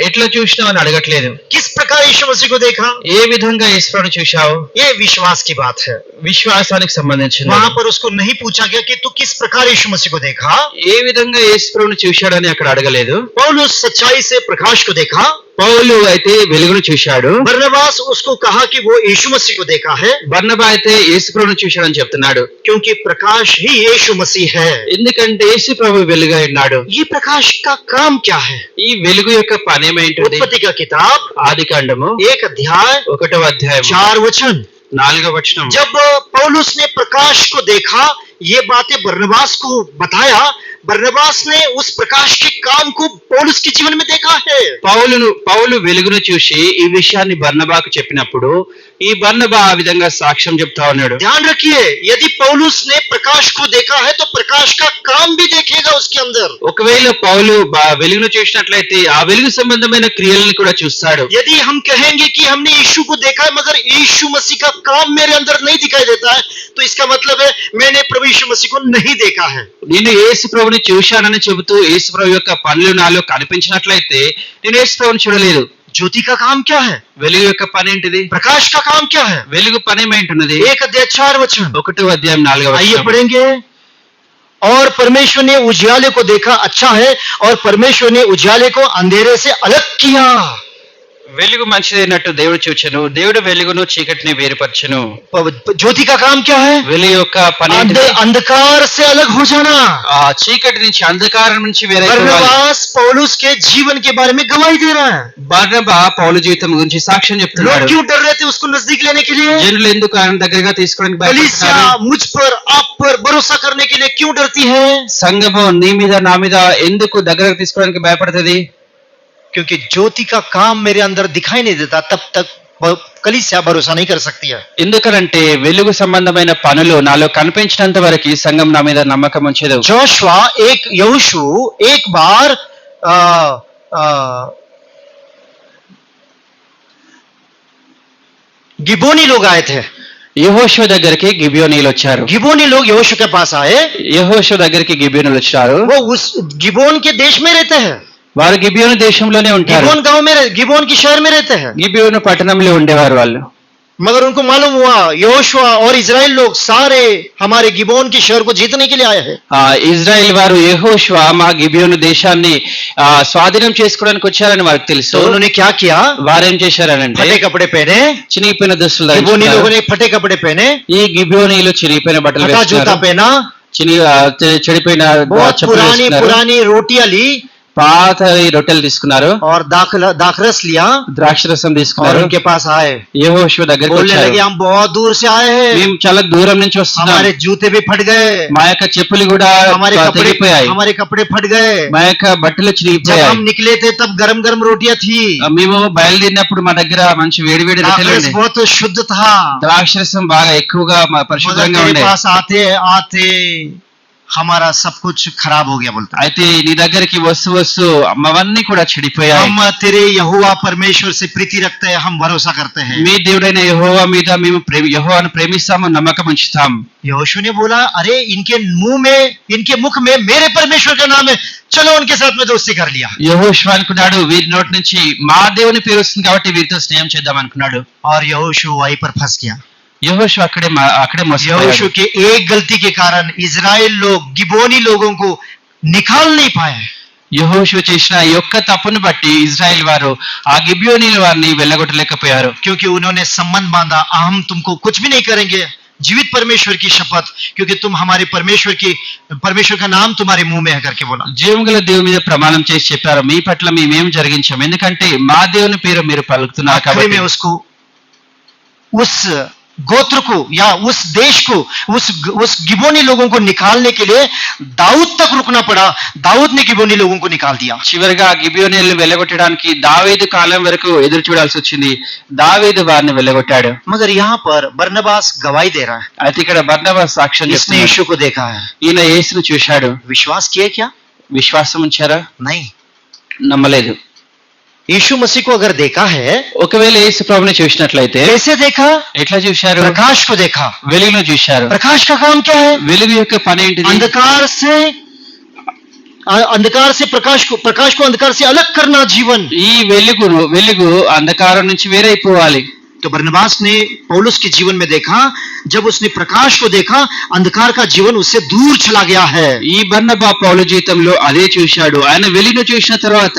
ఎట్లా చూసినావు అని అడగట్లేదు. किस प्रकार यीशु मसीह को देखा, ఏ విధంగా యేసు ప్రభుని చూశావు, ये विश्वास की बात है। విశ్వాసానికి సంబంధించింది. वहां पर उसको नहीं पूछा गया कि तू किस प्रकार यीशु मसीह को देखा। ఏ విధంగా యేసు ప్రభుని చూశాడని అక్కడ అడగలేదు. पौलुस सच्चाई से प्रकाश को देखा, పౌలు అయితే వెలుగును చూశాడు. बरनबास उसको कहा कि वो यीशु मसीह को देखा है। బర్నబా అయితే యేసు ప్రభుని చూశాడని చెప్తున్నాడు. क्योंकि प्रकाश ही यीशु मसीह है। ఎందుకంటే యేసు ప్రభు వెలుగై ఉన్నాడు. ये प्रकाश का काम क्या है? ఈ వెలుగు యొక్క పని ఏమేంటిది? उत्पत्ति का किताब ఆదికాండము 1 अध्याय 1వ అధ్యాయం 4 वचन। 4వ వచనం. जब पौलुस ने प्रकाश को देखा, ये बातें बरनबास को बताया, बरनबास ने उस प्रकाश के काम को पौलुस के जीवन में देखा है। పౌలు వెలుగును చూసి ఈ విషయాన్ని బర్నబాకు చెప్పినప్పుడు ఈ బర్నబా ఆ విధంగా సాక్ష్యం చెప్తా ఉన్నాడు. ध्यान रखिए, यदि पौलुस ने प्रकाश को देखा है तो प्रकाश का काम भी देखेगा उसके अंदर। ఒకవేళ పౌలు వెలుగును చూసినట్లయితే ఆ వెలుగు సంబంధమైన క్రియలను కూడా చూస్తాడు. यदि हम कहेंगे कि हमने यीशु को देखा है मगर यीशु मसीह का काम मेरे अंदर नहीं दिखाई देता है, तो इसका मतलब है मैंने प्रभु यीशु मसीह को नहीं देखा है। నేను యేసు ప్రభుని చూశానని చెబుతూ యేసు ప్రభు యొక్క పనులు నాలో కనిపించినట్లయితే నేను యేసు ప్రభుని చూడలేదు. ज्योति का काम क्या है? వెలుగు యొక్క పని ఏంటిది? प्रकाश का काम क्या है? వెలుగు పని ఏమంటున్నది? 1 अध्याय 4 वचन। 1వ అధ్యాయం 4వ आइए వచనం. पढ़ेंगे। और परमेश्वर ने उजियाले को देखा अच्छा है, और परमेश्वर ने उजियाले को अंधेरे से अलग किया। వెలుగు మంచిదైనట్టు దేవుడు చూచెను, దేవుడు వెలుగును చీకటిని వేరుపరచెను. ज्योति का काम क्या है? వెలుగు యొక్క పని ఏంటిది? अंधकार से अलग हो जाना। ఆ చీకటి నుంచి అంధకారం నుంచి వేరైపోవాలి. बरनबास पौलुस के जीवन के बारे में गवाही दे रहा है। బర్నబా పౌలు జీవితం గురించి సాక్ష్యం लोग చెప్తున్నాడు. क्यों डर रहे थे उसको नजदीक लेने के लिए? జనులు ఎందుకు ఆయన దగ్గరగా తీసుకోవడానికి कलीसिया భయపడుతున్నారు? मुझ पर आप पर भरोसा करने के लिए क्यों डरती है? సంఘము నీ మీద నా మీద ఎందుకు దగ్గరకు తీసుకోవడానికి భయపడుతుంది? क्योंकि ज्योति का काम मेरे अंदर दिखाई नहीं देता, तब तक कलीसिया भरोसा नहीं कर सकती है। ఎందుకంటే వెలుగు సంబంధమైన పనులు నాలో కనిపించినంత వరకు సంఘం నా మీద నమ్మకం ఉంచదు. यहोशू एक बार गिबोनी लोग आए थे। యెహోషువ దగ్గరికి గిబియోనీయులు వచ్చారు. गिबोनी लोग यहोशू के पास आए। యెహోషువ దగ్గరికి గిబియోనీయులు వచ్చారు. वो उस गिबोन के देश में रहते हैं। వారు గిబియోను దేశంలోనే ఉంటారు. गिबोन गांव में, गिबोन की शहर में रहते हैं। గిబియోను పట్టణంలో ఉండేవారు వాళ్ళు. मगर उनको मालूम हुआ यहोशुआ और इजराइल लोग सारे हमारे गिबोन के शहर को जीतने के लिए आए हैं। ఇజ్రాయెల్ వారు యెహోషువ మా గిబియోను దేశాన్ని స్వాధీనం చేసుకోవడానికి వచ్చారని వారికి తెలుసు. तो उन्होंने क्या किया? వారేం చేశారనంటే फटे कपड़े पहने, చినిగిపోయిన దుస్తులు गिबोनी ధరించారు. लोगों ने फटे कपड़े पहने, ఈ గిబియోనీయులు చిరిగిపోయిన బట్టలు फटा जूता వేసుకున్నారు. पहना, చెడిపోయిన बहुत చెప్పులు पुरानी వేసుకున్నారు. पुरानी रोटियां ली పాత రొట్టెలు తీసుకున్నారు. और दाखरस लिया, ద్రాక్షరసం और తీసుకున్నారు. उनके पास आए। యెహోషువ దగ్గరికి बोलने వచ్చారు. लगे हम बहुत दूर से आए हैं, మేము చాలా దూరం నుంచి వస్తున్నాం. हमारे जूते भी फट गए, మా యొక్క చెప్పులు కూడా తెగిపోయాయి. हमारे कपड़े फट गए। మా యొక్క బట్టలు जब చిరిగిపోయాయి. हम निकले थे तब गरम गरम रोटियां थी, మేము బయలుదేరినప్పుడు మా దగ్గర మంచి వేడి వేడి రొట్టెలు दाखरस ఉండే. बहुत शुद्ध था। ద్రాక్షరసం బాగా ఎక్కువగా పరిశుభ్రంగా मेरे ఉండే. पास आते आते हमारा सब कुछ खराब हो गया बोलता है। అయితే నీ దగ్గరికి వస్తూ అవన్నీ కూడా చెడిపోయాయి. हम तेरे यहोवा परमेश्वर से प्रीति रखते हैं, हम भरोसा करते हैं। మీ దేవుడైన యెహోవా మీద మేము యెహోవాను ప్రేమిస్తాము, నమ్మకం ఉంచుతాం. यहोशू ने बोला अरे इनके मुंह में, इनके मुख में मेरे परमेश्वर का नाम है, चलो उनके साथ में दोस्ती कर लिया। యెహోషువ అనుకున్నాడు వీరి నోటి నుంచి మా దేవుని పేరు వస్తుంది కాబట్టి వీరితో స్నేహం చేద్దాం అనుకున్నాడు. और यहोशू वहीं पर फंस गया। యెహోషువ అక్కడే మోసపోయాడు. यहोशू के एक गलती के कारण इजराइल लोग गिबोनी लोगों को निकाल नहीं पाए, యెహోషువ చేసిన ఈ యొక్క తప్పును బట్టి ఇజ్రాయెల్ వారు ఆ గిబియోనీల వారిని వెళ్ళగొట్టలేకపోయారు. क्योंकि उन्होंने संबंध बांधा, हम तुमको कुछ भी नहीं करेंगे, जीवित परमेश्वर की शपथ, क्योंकि तुम हमारे परमेश्वर का नाम तुम्हारे मुंह में है करके बोला. జీవం గల దేవుని మీద ప్రమాణం చేసి చెప్పారు, మీ పట్ల మేమేం జరిగించాం, ఎందుకంటే మా దేవుని పేరు మీరు పలుకుతున్నారు आखिरी కాబట్టి. में उसको उस गोत्र को या उस देश को उस गिबोनी लोगों को निकालने के लिए दाऊद तक रुकना पड़ा. दाऊद ने गिबोनी लोगों को निकाल दिया. చివరిగా గిబియోనీలను వెళ్ళగొట్టడానికి దావీదు కాలం వరకు ఎదురు చూడాల్సి వచ్చింది. దావీదు వారిని వెళ్ళగొట్టాడు. मगर यहाँ पर बरनबास गवाही दे रहा है, అయితే ఇక్కడ బర్నబాస్ సాక్ష్యం इसने చెప్తున్నాడు. यीशु को देखा है. ఈయన యేసును చూశాడు. विश्वास किए क्या? విశ్వాసం ఉంచారా? नहीं. నమ్మలేదు. यीशु मसीह को अगर देखा है, ఒకవేళ యేసు ప్రభుని చూసినట్లయితే कैसे देखा? ఎట్లా చూశారు? प्रकाश को देखा. వెలుగును చూశారు. प्रकाश का काम क्या है? వెలుగు యొక్క పని ఏంటిది? अंधकार से प्रकाश को अंधकार से अलग करना जीवन. ఈ వెలుగు అంధకారం నుంచి వేరైపోవాలి. तो बरनबास ने पौलुस के जीवन में देखा, जब उसने प्रकाश को देखा, अंधकार का जीवन उससे दूर चला गया है. ఈ బర్నబా పౌలు జీవితంలో అదే చూశాడు. ఆయన వెలుగును చూసిన తర్వాత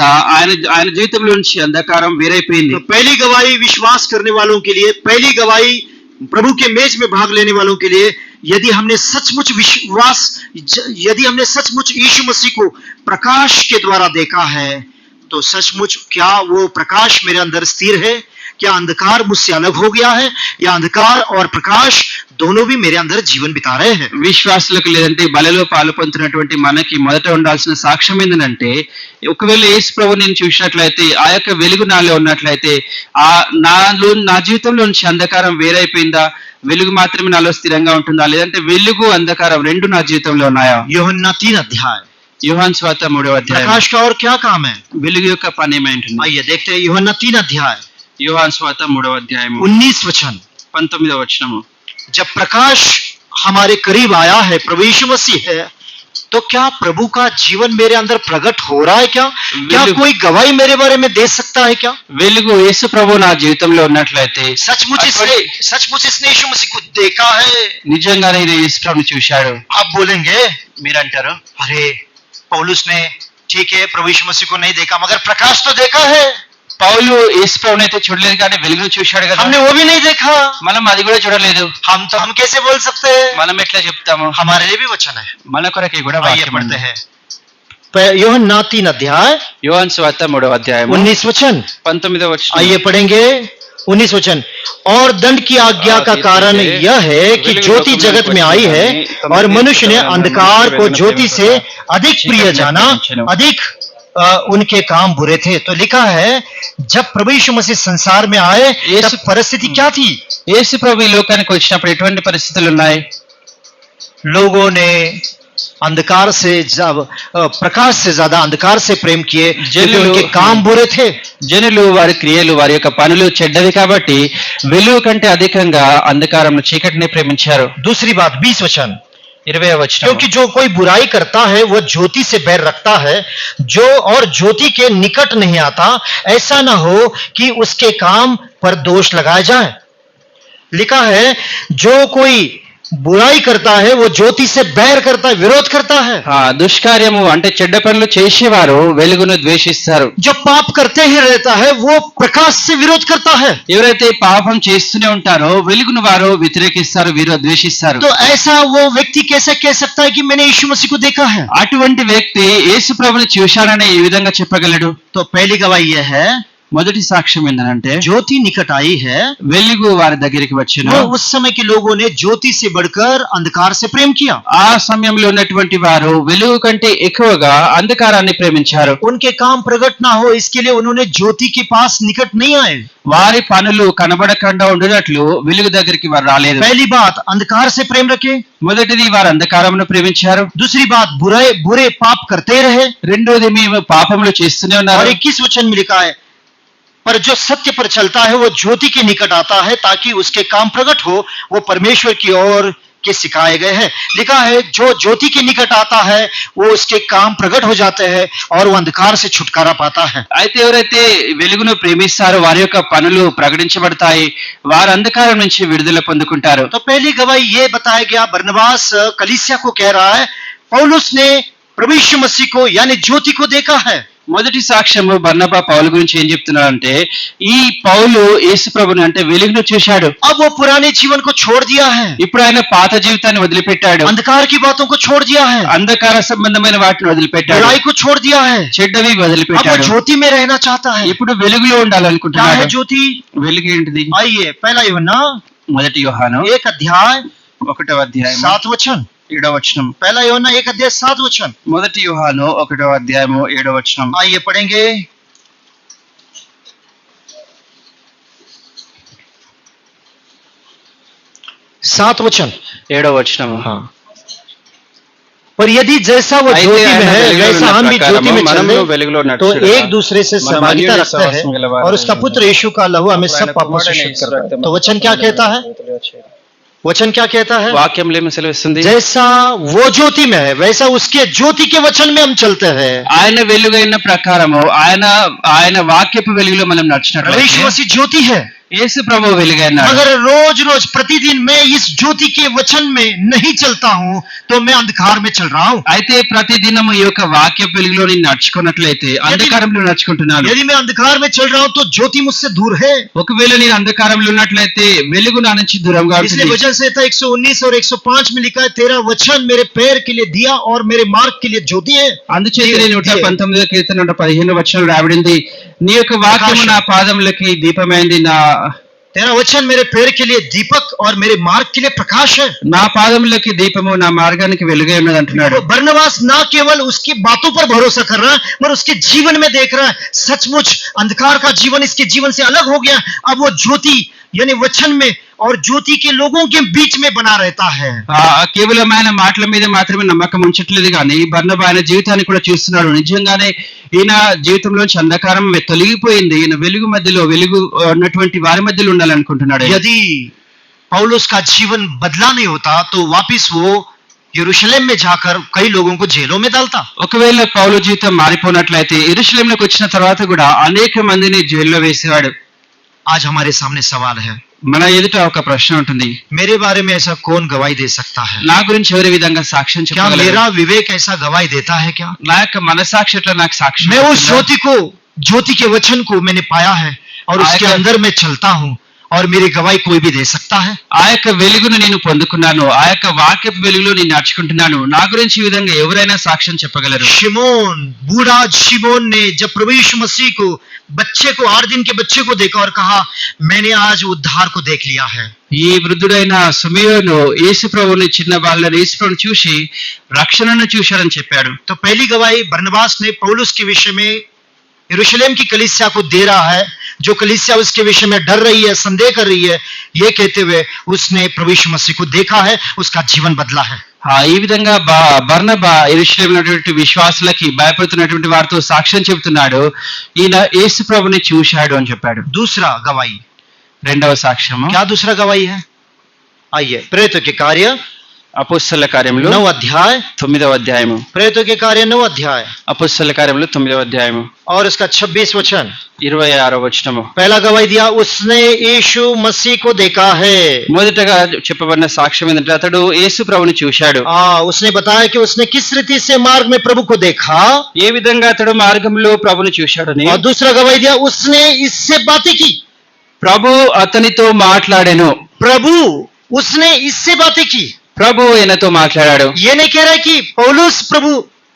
ఆయన జీవితంలో నుంచి అంధకారం వేరైపోయింది. तो पहली गवाही विश्वास करने वालों के लिए, पहली गवाही प्रभु के मेज में भाग लेने वालों के लिए, यदि हमने सचमुच यीशु मसीह को प्रकाश के द्वारा देखा है, तो सचमुच क्या वो प्रकाश मेरे अंदर स्थिर है? क्या अंधकार मुझसे अलग हो गया है, या अंधकार और प्रकाश दोनों भी मेरे अंदर जीवन बिता रहे हैं? విశ్వాసులకు లేదంటే బలిలో పాలు పొందుతున్నటువంటి మనకి మొదట ఉండాల్సిన సాక్ష్యం ఏంటంటే, ఒకవేళ యేసు ప్రభు నేను చూసినట్లయితే, ఆ యొక్క వెలుగు నాలో ఉన్నట్లయితే, నా జీవితంలో నుంచి అంధకారం వేరైపోయిందా, వెలుగు మాత్రమే నాలో స్థిరంగా ఉంటుందా, లేదంటే వెలుగు అంధకారం రెండు నా జీవితంలో ఉన్నాయా? యోహన్నా 3 अध्याय. యోహాను సువార్త 3వ అధ్యాయం. प्रकाश का और क्या काम है? వెలుగు యొక్క పని ఏమైంటుంది? आइए देखते हैं यूहन्ना 3 अध्याय యోహాను సువార్త 3వ అధ్యాయం 19 वचन. 19వ వచనము. जब प्रकाश हमारे करीब आया है, प्रभु यीशु मसीह है, तो क्या प्रभु का जीवन मेरे अंदर प्रकट हो रहा है? क्या कोई गवाही मेरे बारे में दे सकता है क्या? వెలుగు యేసు ప్రభు నా జీవితంలో ఉన్నట్లయితే, सचमुच इसने यीशु मसीह को देखा है. నిజంగానే ఈయన యేసు ప్రభుని చూశాడు. आप बोलेंगे, మీరంటారు, अरे पौलुस ने ठीक है प्रभु यीशु मसीह को नहीं देखा, मगर प्रकाश तो देखा है. పౌలు యేసు ప్రభుని అయితే చూడలేదు కానీ వెలుగును చూశాడు కదా. हमने वो भी नहीं देखा. మనం అది కూడా చూడలేదు. हम कैसे बोल सकते हैं? మనం ఎట్లా చెప్తాము? हमारे लिए भी वचन है. మన కొరకే కూడా आइए వాక్యం पढ़ते ఉంది. हैं. यूहन्ना 3 अध्याय యోహాను సువార్త 3వ అధ్యాయం 19 वचन. 19వ వచనం. आइए पढ़ेंगे 19 वचन. और दंड की आज्ञा का कारण यह है कि ज्योति जगत में आई है, और मनुष्य ने अंधकार को ज्योति से अधिक प्रिय जाना, अधिक उनके काम बुरे थे. तो लिखा है, जब प्रभु यीशु मसीह संसार में आए, तब परिस्थिति क्या थी? యేసు ప్రభు ఈ లోకానికి వచ్చినప్పుడు ఎటువంటి పరిస్థితులు ఉన్నాయి? लोगों ने अंधकार से प्रकाश से ज्यादा अंधकार से प्रेम किए, क्योंकि उनके काम बुरे थे. జనులు వారి క్రియలు, వారి యొక్క పనులు చెడ్డవి కాబట్టి వెలుగు కంటే అధికంగా అంధకారం చీకటిని ప్రేమించారు. दूसरी बात 20 वचन. 20వ వచనం. क्योंकि जो कोई बुराई करता है वो ज्योति से बैर रखता है, जो और ज्योति के निकट नहीं आता, ऐसा ना हो कि उसके काम पर दोष लगाया जाए. लिखा है, जो कोई बुराई करता है वो ज्योति से बैर करता है, विरोध करता है. దుష్కార్యము అంటే చెడ్డ పనులు చేసేవారు వెలుగును ద్వేషిస్తారు. जो पाप करते ही रहता है वो प्रकाश से विरोध करता है. ఎవరైతే పాపం చేస్తూనే ఉంటారో వెలుగును వారు వ్యతిరేకిస్తారు, ద్వేషిస్తారు. तो ऐसा वो व्यक्ति कैसे कह सकता है कि मैंने यीशु मसीह को देखा है? అటువంటి వ్యక్తి యేసు ప్రభుని చూశానని ఏ విధంగా చెప్పగలడు? तो पहली गवाही यह है, మొదటి సాక్ష్యం ఏంటంటే, ज्योति निकट आई है, వెలుగు వారి దగ్గరికి వచ్చెను. उस समय के लोगों ने ज्योति से बढ़कर अंधकार से प्रेम किया. ఆ సమయంలో ఉన్నటువంటి వారు వెలుగు కంటే ఎక్కువగా అంధకారాన్ని ప్రేమించారు. उनके काम प्रकट ना हो इसके लिए उन्होंने ज्योति के पास निकट नहीं आए. వారి పనులు కనబడకుండా ఉండినట్లు వెలుగు దగ్గరికి వారు రాలేదు. पहली बात, अंधकार से प्रेम रखे. మొదటిది వారు అంధకారమును ప్రేమించారు. दूसरी बात, बुरे पाप करते रहे. రెండోది మేము పాపములు చేస్తూనే और ఉన్నారు. 21 वचन में लिखा है, पर जो सत्य पर चलता है वो ज्योति के निकट आता है, ताकि उसके काम प्रकट हो, वो परमेश्वर की ओर के सिखाए गए हैं। लिखा है जो ज्योति के निकट आता है वो उसके काम प्रकट हो जाते हैं और वो अंधकार से छुटकारा पाता है। అయితే ఎవరైతే వెలుగును ప్రేమిస్తారో వారి యొక్క పనులు ప్రకటించబడతాయి, వారు అంధకారం నుంచి విడుదల పొందుకుంటారు. तो पहली गवाही ये बताया गया, बरनबास कलीसिया को कह रहा है पौलुस ने प्रभु यीशु मसीह को यानी ज्योति को देखा है। మొదటి సాక్ష్యము బర్నబా పౌలు గురించి ఏం చెప్తున్నాడంటే, ఈ పౌలు యేసు ప్రభుని అంటే వెలుగును చూశాడు. अब वो पुराने जीवन को छोड़ दिया है, ఇప్పుడు ఆయన పాత జీవితాన్ని వదిలిపెట్టాడు, अंधकार की बातों को छोड़ दिया है, అంధకార సంబంధమైన వాటిని వదిలిపెట్టాడు, बुराई को छोड़ दिया है, చెడ్డవి अब वो వదిలిపెట్టాడు. ज्योति में रहना चाहता है। ఇప్పుడు వెలుగులో क्या ఉండాలనుకుంటున్నాడు. है ज्योति? వెలుగు ఏంటిది? आइए पहला यूहन्ना మొదటి యోహాను 1 अध्याय 1వ అధ్యాయం 7 वचन। 7వ వచనం. पहला यूहन्ना 1 अध्याय 7 वचन। మొదటి యోహాను 1వ అధ్యాయము 7వ వచనం. आइए पढ़ेंगे। सात वचन। 7వ వచనం. हाँ। पर यदि जैसा वो అయితే ज्योति में ఆయన है వెలుగులో वैसा ఉన్న हम भी ज्योति में ప్రకారము चले మనము వెలుగులో तो నడుచుట एक दूसरे से మనం सहभागिता అన్యోన్య रखते हैं సహవాసం గలవారమై और उसका पुत्र यीशु का लहू हमें सब ఆయన पापों से కుమారుడైన शुद्ध యేసు करता है। రక్తము तो वचन क्या कहता है? वचन क्या कहता है? వాక్యంలో ఏమి సెలవిస్తుంది? जैसा वो ज्योति में है वैसा उसके ज्योति के वचन में हम चलते हैं। ఆయన వెలుగైన ప్రకారము ఆయన వాక్యపు వెలుగులో మనం यीशु నడిచినట్లయితే मसीह ज्योति है, యేసు ప్రభువు వెలుగైనాడు. मगर रोज रोज प्रतिदिन मैं इस ज्योति के वचन में नहीं चलता हूँ तो मैं अंधकार में चल रहा हूँ। అయితే ప్రతి దినము ఈ యొక్క వాక్య వెలుగులో నేను నడుచుకున్నట్లయితే అంధకారంలో నడుచుకుంటున్నాను. यदि मैं अंधकार में चल रहा हूँ तो ज्योति मुझसे दूर है। ఒకవేళ నేను అంధకారంలో ఉన్నట్లయితే వెలుగు నా నుంచి దూరంగా इसलिए ఉంటుంది. वचन से था 119 और 105 में लिखा है तेरा वचन मेरे पैर के लिए दिया और मेरे मार्ग के लिए ज्योति है। అందుచేత నేను 119వ కీర్తన 115వ వచనం రాయబడింది, నీ యొక్క వాక్యము నా పాదములకి దీపమైంది, तेरा वचन मेरे पैर के लिए दीपक और मेरे मार्ग के लिए प्रकाश है। నా పాదములకి దీపము నా మార్గానికి వెలుగై ఉన్నది అంటున్నాడు. तो बरनबास ना केवल उसकी बातों पर भरोसा कर रहा है मगर उसके जीवन में देख रहा है सचमुच अंधकार का जीवन इसके जीवन से अलग हो गया। अब वो ज्योति यानी वचन में और ज्योति के लोगों के बीच में बना रहता है। కేవలం ఆయన మాటల మీద మాత్రమే నమ్మకం ఉంచట్లేదు కానీ బర్నబా ఆయన జీవితాన్ని కూడా చూస్తున్నాడు. నిజంగానే ఈయన జీవితంలోంచి అంధకారం తొలగిపోయింది, ఈయన వెలుగు మధ్యలో వెలుగు ఉన్నటువంటి వారి మధ్యలో ఉండాలనుకుంటున్నాడు. यदि पौलुस का जीवन बदला नहीं होता तो वापिस वो यरूशलेम में जाकर कई लोगों को जेलों में डालता। ఒకవేళ పౌలు జీవితం మారిపోయినట్లయితే యెరూషలేములోకి వచ్చిన తర్వాత కూడా అనేక మందిని జైల్లో వేసేవాడు. आज हमारे सामने सवाल है, మన ఎదుట ఒక ప్రశ్న ఉంటుంది, मेरे बारे में ऐसा कौन गवाही दे सकता है? నా గురించి ఎవరి విధంగా సాక్ష్యం क्या చెప్పగలరు? मेरा विवेक ऐसा गवाही देता है क्या? నా యొక్క మనసాక్షి ఎట్లా నాకు సాక్ష్యం मैं उस చెప్తుందా? ज्योति के वचन को मैंने पाया है और उसके आयकर- अंदर मैं चलता हूँ और मेरी गवाही कोई भी दे सकता है। ఆ యొక్క వెలుగును నేను పొందుకున్నాను, ఆ యొక్క వాక్యపు వెలుగులో నేను నడుచుకుంటున్నాను, నా గురించి ఈ విధంగా ఎవరైనా సాక్ష్యం చెప్పగలరు. शिमोन बूढ़ा शिमोन ने जब प्रभु यीशु मसीह को बच्चे को 8 दिन के बच्चे को देखा और कहा मैंने आज उद्धार को देख लिया है। ఈ వృద్ధుడైన సుమయోను యేసు ప్రభుని చిన్న బాలుడైన యేసు ప్రభుని చూసి రక్షణను చూశాడని చెప్పాడు. तो पहली गवाही बरनबास ने पौलुस के विषय में यरूशलेम की कलीसिया को दे रहा है, जो कलीसिया उसके विषय में डर रही है, संदेह कर रही है, ये कहते हुए उसने प्रभु यीशु मसीह को देखा है, उसका जीवन बदला है। ఈ విధంగా బర్నబా యెరూషలేములో ఉన్నటువంటి విశ్వాసులకి భయపడుతున్నటువంటి వారితో సాక్ష్యం చెబుతున్నాడు, ఈయన యేసు ప్రభుని చూశాడు అని చెప్పాడు. दूसरा गवाही, రెండవ సాక్ష్యము क्या दूसरा गवाही है? आइए प्रेरितों के कार्य అపోస్తల కార్యములు 9 अध्याय, 9వ అధ్యాయము. प्रेरितों के कार्य 9 अध्याय అపోస్తల కార్యములు 9వ అధ్యాయము और उसका 26 वचन। 26వ వచనము. पहला गवाही दिया उसने यीशु मसीह को देखा है। మొదటగా చెప్పబడిన సాక్ష్యం ఏంటంటే అతడు యేసు ప్రభుని చూశాడు. उसने बताया कि उसने किस रीति से मार्ग में प्रभु को देखा। ఏ విధంగా అతడు మార్గంలో ప్రభుని చూశాడని. और दूसरा गवाही दिया उसने इससे बातें की। ప్రభు అతనితో మాట్లాడెను. प्रभु उसने इससे बातें की। ప్రభు ఆయనతో మాట్లాడాడు. ये नहीं कह रहा है कि पौलुस प्रभु,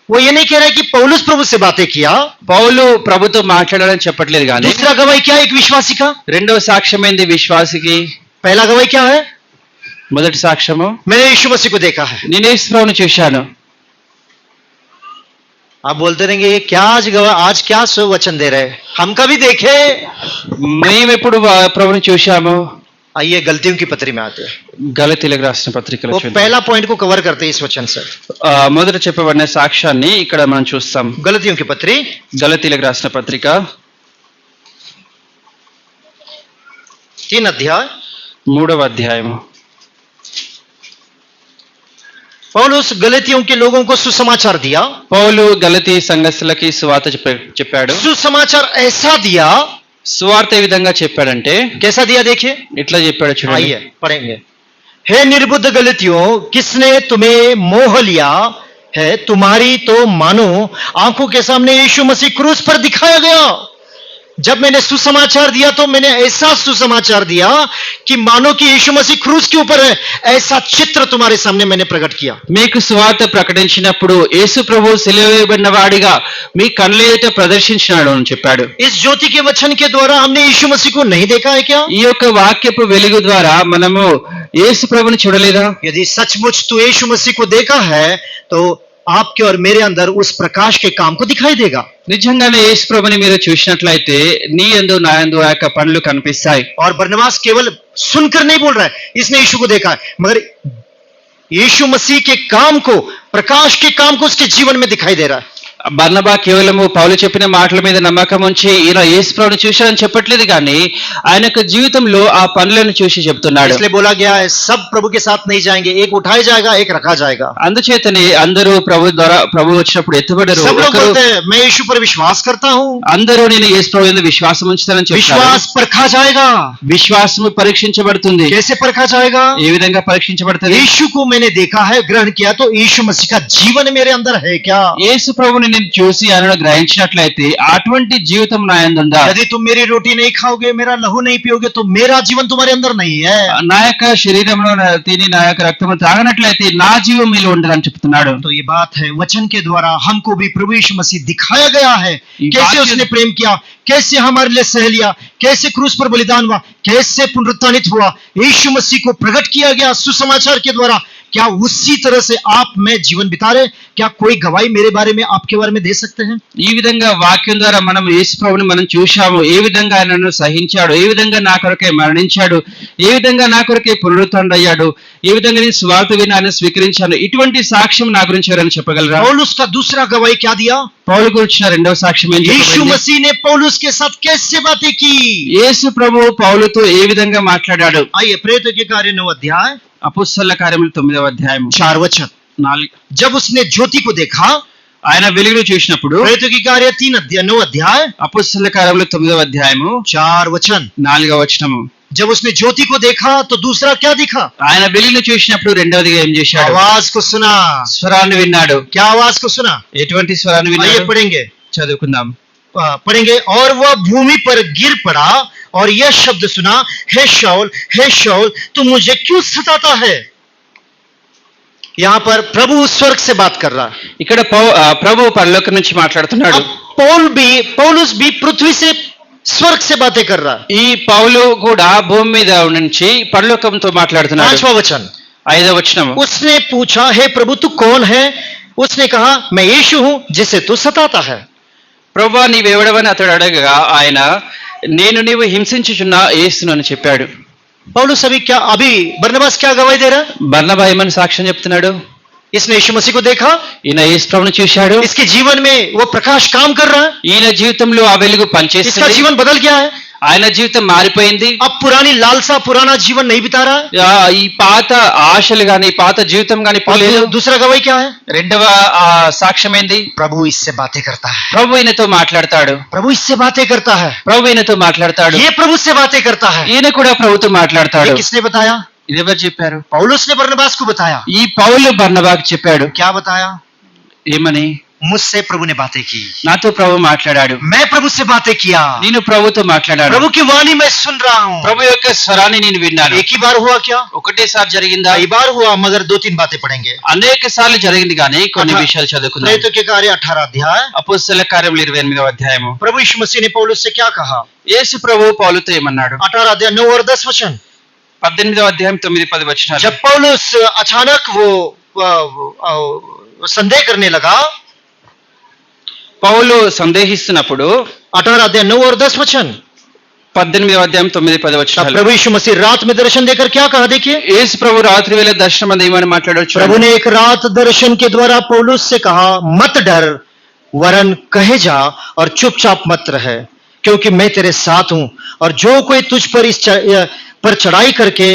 वो ये नहीं कह रहा है कि पौलुस प्रभु से बातें किया। పౌలు ప్రభుతో మాట్లాడాలని చెప్పట్లేదు కానీ दूसरा गवाही क्या है एक विश्वासी का? రెండవ సాక్ష్యం ఏంది విశ్వాసికి? पहला गवाही क्या है? మొదటి సాక్ష్యము मैंने यीशु मसीह को देखा है। నేను యేసు ప్రభుని చూశాను. आप बोलते रहेंगे ये क्या आज क्या वचन दे रहे हैं, हम कभी देखे। మేము ఎప్పుడు ప్రభుని చూశాము? आइए गलतियों की पत्री में आते हैं। గలతీలకు రాసిన పత్రికలో वो చూద్దాం. पहला पॉइंट को कवर करते हैं इस वचन से। మొదట చెప్పబడిన సాక్ష్యాన్ని ఇక్కడ మనం చూస్తాం. गलतियों की पत्री గలతీలకు రాసిన పత్రిక 3 अध्याय 3వ అధ్యాయము पौलुस गलतियों के लोगों को सुसमाचार दिया, పౌలు గలతీ సంఘస్థులకి సువార్త చెప్పాడు. सुसमाचार ऐसा दिया, సువార్త ఏ విధంగా చెప్పాడంటే कैसा दिया देखिए, ఇట్లా చెప్పాడు చూడండి. आइए पढ़ेंगे. हे निर्बुद्ध गलतियों, किसने तुम्हें मोह लिया है? तुम्हारी तो मानो आंखों के सामने यीशु मसीह क्रूस पर दिखाया गया. जब मैंने सुसमाचार दिया तो मैंने ऐसा सुसमाचार दिया कि मानो कि यीशु मसीह क्रूस के ऊपर है, ऐसा चित्र तुम्हारे सामने मैंने प्रकट किया. మీకు సువార్త ప్రకటించినప్పుడు యేసు ప్రభు సిలువ వేయబడిన వాడిగా మీ కళ్ళ ఎదుట ప్రదర్శించినాడు అని చెప్పాడు. इस ज्योति के वचन के द्वारा हमने यीशु मसीह को नहीं देखा है क्या? ఈ యొక్క వాక్యపు వెలుగు ద్వారా మనము యేసు ప్రభుని చూడలేదా? यदि सचमुच तू यीशु मसीह को देखा है तो आपके और मेरे अंदर उस प्रकाश के काम को दिखाई देगा. నిజంగానే యేసు ప్రభుని మీరు చూసినట్లయితే నీ యందు నా యందు ఆ యొక్క పనులు కనిపిస్తాయి. और बरनबास केवल सुनकर नहीं बोल रहा है, इसने यीशु को देखा है, मगर यीशु मसीह के काम को, प्रकाश के काम को उसके जीवन में दिखाई दे रहा है. బర్నబా కేవలము పౌలు చెప్పిన మాటల మీద నమ్మకం ఉంచి ఈయన యేసు ప్రభుని చూశాడని చెప్పట్లేదు, కానీ ఆయన యొక్క జీవితంలో ఆ పనులను చూసి చెప్తున్నాడు. इसलिए बोला गया है सब प्रभु के साथ नहीं जाएंगे, एक उठाया जाएगा, एक रखा जाएगा. అందుచేతనే అందరూ ప్రభు ద్వారా ప్రభు వచ్చినప్పుడు ఎత్తుబడరు. सब लोग बोलते हैं मैं यीशु पर विश्वास करता हूँ, అందరూ నేను యేసు ప్రభు యందు విశ్వాసం ఉంచుతానని చెప్తారు. विश्वास परखा जाएगा. విశ్వాసము పరీక్షించబడుతుంది. कैसे परखा जाएगा? ఏ విధంగా పరీక్షించబడుతుంది? यीशु को मैंने देखा है, ग्रहण किया, तो यीशु मसीह का जीवन मेरे अंदर है क्या? యేసు ప్రభుని నేను చూసి ఆయనను గ్రహించినట్లయితే అటువంటి జీవితం నా యందు ఉందా? यदि तुम मेरी रोटी नहीं खाओगे, मेरा लहू नहीं पियोगे, तो मेरा जीवन तुम्हारे अंदर नहीं है. నా యొక్క శరీరంలో తిని నా యొక్క రక్తము తాగనట్లయితే నా జీవం మీలో ఉండదని చెప్తున్నాడు. तो ये बात है, वचन के द्वारा हमको भी प्रभु यीशु मसीह दिखाया गया है, कैसे उसने प्रेम किया, कैसे हमारे लिए सह लिया, कैसे क्रूस पर बलिदान हुआ, कैसे पुनरुत्थानित हुआ, यीशु मसीह को प्रकट किया गया सुसमाचार के द्वारा. क्या उसी तरह से आप में जीवन बिता रहे? क्या कोई गवाही मेरे बारे में, आपके बारे में दे सकते हैं? ఈ విధంగా వాక్యం ద్వారా మనం యేసు ప్రభుని మనం చూశాము. ఏ విధంగా ఆయనను సహించాడు, ఏ విధంగా నా కొరకే మరణించాడు, ఏ విధంగా నా కొరకే పునరుత్థానుడయ్యాడు, ఏ విధంగా నేను స్వార్థ విని ఆయన స్వీకరించాను. ఇటువంటి సాక్ష్యం నా గురించి ఎవరైనా చెప్పగలరా? पौलुस का दूसरा गवाही क्या दिया? పౌలు గురించిన రెండవ సాక్ష్యం ఏం यीशु చెప్పబడింది? मसीह ने पौलुस के साथ कैसे बातें की? యేసు ప్రభు పౌలుతో ఏ విధంగా మాట్లాడాడు? आइए प्रेरितों के कार्य 9 अध्याय అపోస్తలుల కార్యములు 9వ అధ్యాయము 4 वचन. 4. जब उसने ज्योति को देखा, ఆయన వెలుగును చూసినప్పుడు, प्रेरितों की कार्य 9 अध्याय అపోస్తలుల కార్యములు 9వ అధ్యాయము 4 वचन. 4వ వచనము. जब उसने ज्योति को देखा तो दूसरा क्या दिखा? ఆయన వెలుగును చూసినప్పుడు రెండవదిగా ఏం చేశాడు? आवाज को सुना. స్వరాన్ని విన్నాడు. क्या आवाज को सुना? ఎటువంటి స్వరాన్ని आइए విన్నాడు? पढ़ेंगे. చదువుకుందాం. पढ़ेंगे. और वह भूमि पर गिर पड़ा और यह शब्द सुना, हे शाऊल तू मुझे क्यों सताता है? यहाँ पर प्रभु स्वर्ग से बात कर रहा है. ఇక్కడ ప్రభు పరలోకం నుంచి మాట్లాడుతున్నాడు. अब पौलुस भी पृथ्वी से स्वर्ग से बातें कर रहा है. ఈ పౌలు కూడా భూమి మీద నుంచి పరలోకంతో మాట్లాడుతున్నాడు. 5वां वचन. 5వ వచనము. उसने पूछा, हे प्रभु तू कौन है? उसने कहा, मैं यीशु हूं जिसे तू सताता है. ప్రభువా నీవెవడవని అతడు అడగగా ఆయన నేను నీవు హింసించుచున్న యేసును అని చెప్పాడు. पौलुस अभी बरनबास क्या गवाही दे रहा है? బర్నబా ఏమని సాక్ష్యం చెప్తున్నాడు? इसने यीशु मसीह को देखा, ఈయన యేసు ప్రభుని చూశాడు. इसके जीवन में वो प्रकाश काम कर रहा है, ఈయన జీవితంలో ఆ వెలుగు इसका పనిచేస్తుంది. जीवन बदल गया है. ఆయన జీవితం మారిపోయింది. अब पुरानी लालसा, पुराना जीवन नहीं बिता रहा है. ఈ పాత ఆశలు గాని పాత జీవితం గాని పోలేదు. और दूसरा गवाही क्या है? రెండవ సాక్ష్యం ఏంది? प्रभु इससे बातें करता है. ప్రభు ఈయనతో మాట్లాడతాడు. प्रभु इससे बातें करता है. ప్రభు ఈయనతో మాట్లాడతాడు. ये प्रभु से बातें करता है. ఈయన కూడా ప్రభుతో మాట్లాడతాడు. ये किसने बताया? ఇది ఎవరు చెప్పారు? पौलुस ने बरनबास को बताया. ఈ పౌలు బర్నబాకు చెప్పాడు. क्या बताया? ఏమని? मुझसे प्रभु ने बातें की, నాతో ప్రభు మాట్లాడాడు. मैं प्रभु से बातें किया, నేను ప్రభుతో మాట్లాడాను. प्रभु की वाणी मैं सुन रहा हूँ. ప్రభు యొక్క స్వరాన్ని నేను విన్నాను. एक ही बार हुआ क्या? ఒకటేసారి జరిగిందా? कई बार हुआ, मगर 2-3 बातें पढ़ेंगे. అనేక సార్లు జరిగింది కానీ కొన్ని అట్లా. విషయాలు చదువుకున్నాం. प्रेरितों के कार्य 18 अध्याय. అపోస్తలుల కార్యములు 28వ అధ్యాయము. प्रभु यीशु मसीह ने पौलुस से क्या कहा? యేసు ప్రభు పౌలుతో ఏమన్నాడు? 18 अध्याय 9 और 10 वचन. 18వ అధ్యాయం 9-10 వచనాలు. जब पौलुस अचानक वो संदेह करने लगा, పౌలు సందేహిస్తున్నప్పుడు 18 अध्याय 9 और 10 वचन, 18వ అధ్యాయం 9-10 तब వచనాలు. प्रभु यीशु मसीह रात में दर्शन देकर क्या कहा? देखिए, యేసు ప్రభు రాత్రి వేళ దర్శనం అంది ఏమని మాట్లాడొచ్చు? प्रभु ने एक रात दर्शन के द्वारा पौलुस से कहा, मत डर, वरन कहे जा और चुपचाप मत रहे, क्योंकि मैं तेरे साथ हूं, और जो कोई तुझ पर पर चढ़ाई करके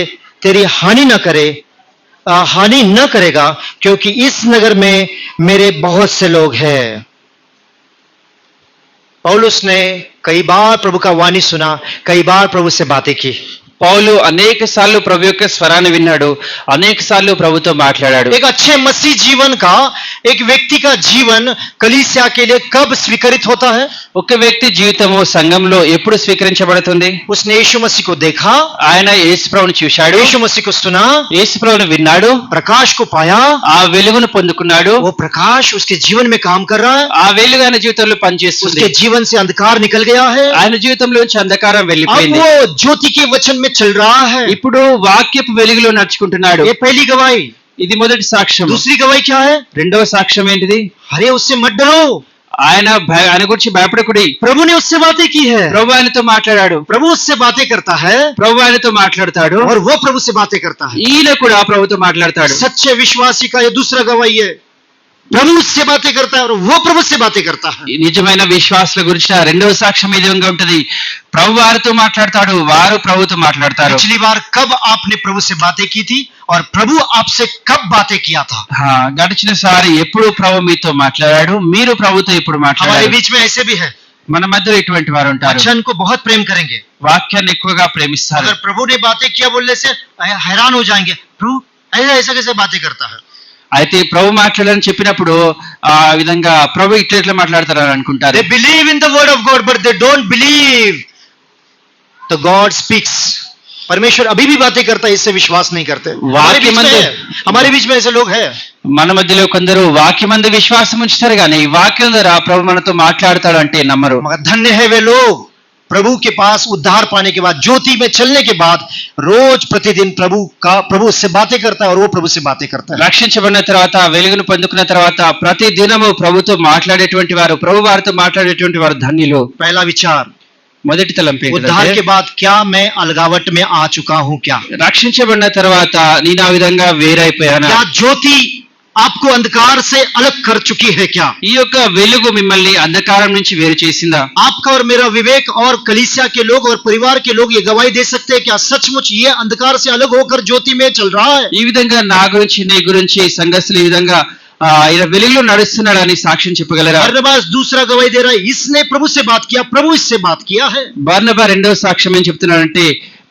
तेरी हानि न करे, हानि न करेगा, क्योंकि इस नगर में मेरे बहुत से लोग हैं। पौलुस ने कई बार प्रभु का वाणी सुना, कई बार प्रभु से बातें की। పౌలు అనేక సార్లు ప్రభు యొక్క స్వరాన్ని విన్నాడు, అనేక సార్లు ప్రభుతో మాట్లాడాడు. एक अच्छे मसीह जीवन का, एक व्यक्ति का जीवन कलीसिया के लिए कब स्वीकृत होता है? ఒక వ్యక్తి జీవితము సంఘంలో ఎప్పుడు స్వీకరించబడుతుంది? उसने यीशु मसीह को देखा, ఆయన యేసు ప్రభువును చూశాడు, यीशु मसीह को सुना, యేసు ప్రభువును విన్నాడు, प्रकाश को पाया, ఆ వెలుగును పొందుకున్నాడు, वो प्रकाश उसके जीवन में काम कर रहा है, ఆ వెలుగు ఆయన జీవితంలో పనిచేస్తుంది, उसके जीवन से अंधकार निकल गया है, ఆయన జీవితంలోంచి అంధకారం अब వెళ్ళిపోయింది, वो ज्योति के वचन में चल रहा है। ఇప్పుడు వాక్యపు వెలుగులో నడుచుకుంటున్నాడు. ये पहली गवाही। ఇది మొదటి సాక్ష్యం. दूसरी गवाही क्या है? రెండవ సాక్ష్యం ఏంటిది? अरे उससे मत डरो, ఆయన గురించి భయపడకుడి, प्रभु ने उससे बातें की है, ప్రభు ఆయనతో మాట్లాడాడు, प्रभु उससे बातें करता है ప్రభు ఆయనతో మాట్లాడతాడు, और वो प्रभु से बातें करता है। ఈయన కూడా ప్రభుతో మాట్లాడతాడు. सच्चे विश्वासी का ये दूसरा गवाही है, प्रभु उससे बातें करता है और वो प्रभु से बातें करता है। ఈ నిజమైన విశ్వాసుల గురించి రెండవ సాక్ష్యం ఈ విధంగా ఉంటది. ప్రభు వారితో మాట్లాడతాడు, వారు ప్రభుతో మాట్లాడతారు. पिछली बार कब आपने प्रभु से बातें की थी और प्रभु आपसे कब बातें किया था? గడిచినసారి ఎప్పుడు ప్రభు మీతో మాట్లాడాడు, మీరు ప్రభుతో ఎప్పుడు हमारे మాట్లాడారు? बीच में ऐसे भी है, మన మధ్యలో ఇటువంటి వారు ఉంటారు, वचन को बहुत प्रेम करेंगे, వాక్యాన్ని ఎక్కువగా ప్రేమిస్తారు. अगर प्रभु ने बातें किया बोलने से हैरान हो जाएंगे, प्रभु ऐसा ऐसा कैसे बातें करता है? అయితే ప్రభు మాట్లాడాలని చెప్పినప్పుడు ఆ విధంగా ప్రభు ఇట్లా మాట్లాడతారని అనుకుంటారు. They believe in the word of God but they don't believe the God speaks. परमेश्वर अभी भी बातें करता है, इससे विश्वास नहीं करते। हमारे बीच में ऐसे लोग हैं। మన మధ్యలో కొందరు వాక్యమందు విశ్వాసం ఉంచుతారు, కానీ ఈ వాక్యం ద్వారా ప్రభు మనతో మాట్లాడతాడు అంటే నమ్మరు. मगर धन्य है वे लोग प्रभु के पास उद्धार पाने के बाद, ज्योति में चलने के बाद, रोज प्रतिदिन प्रभु उससे बातें करता है और वो प्रभु से बातें करता है। రక్షించబడిన తర్వాత, వెలుగును పొందుకున్న తర్వాత ప్రతి దినము ప్రభుతో మాట్లాడేటువంటి వారు, ప్రభు వారితో మాట్లాడేటువంటి వారు ధన్యులు. पहला विचार, మొదటి తలంపు उद्धार के बाद क्या मैं अलगावट में आ चुका हूँ? क्या రక్షించబడిన తర్వాత నేను ఆ విధంగా వేరైపోయానా? क्या ज्योति आपको अंधकार से अलग कर चुकी है? क्या ఈ యొక్క వెలుగు మిమ్మల్ని అంధకారం నుంచి వేరు చేసిందా? आपका और मेरा विवेक और कलीसिया के लोग और परिवार के लोग ये गवाही दे सकते हैं क्या सचमुच ये अंधकार से अलग होकर ज्योति में चल रहा है? ఈ విధంగా నా గురించి, నీ గురించి సంఘస్థులు ఈ విధంగా ఈయన వెలుగులో నడుస్తున్నాడని సాక్ష్యం చెప్పగలరా? बरनबास दूसरा गवाही दे रहा है, इसने प्रभु से बात किया, प्रभु इससे बात किया है। బర్నబా రెండవ సాక్ష్యం ఏం చెప్తున్నాడంటే,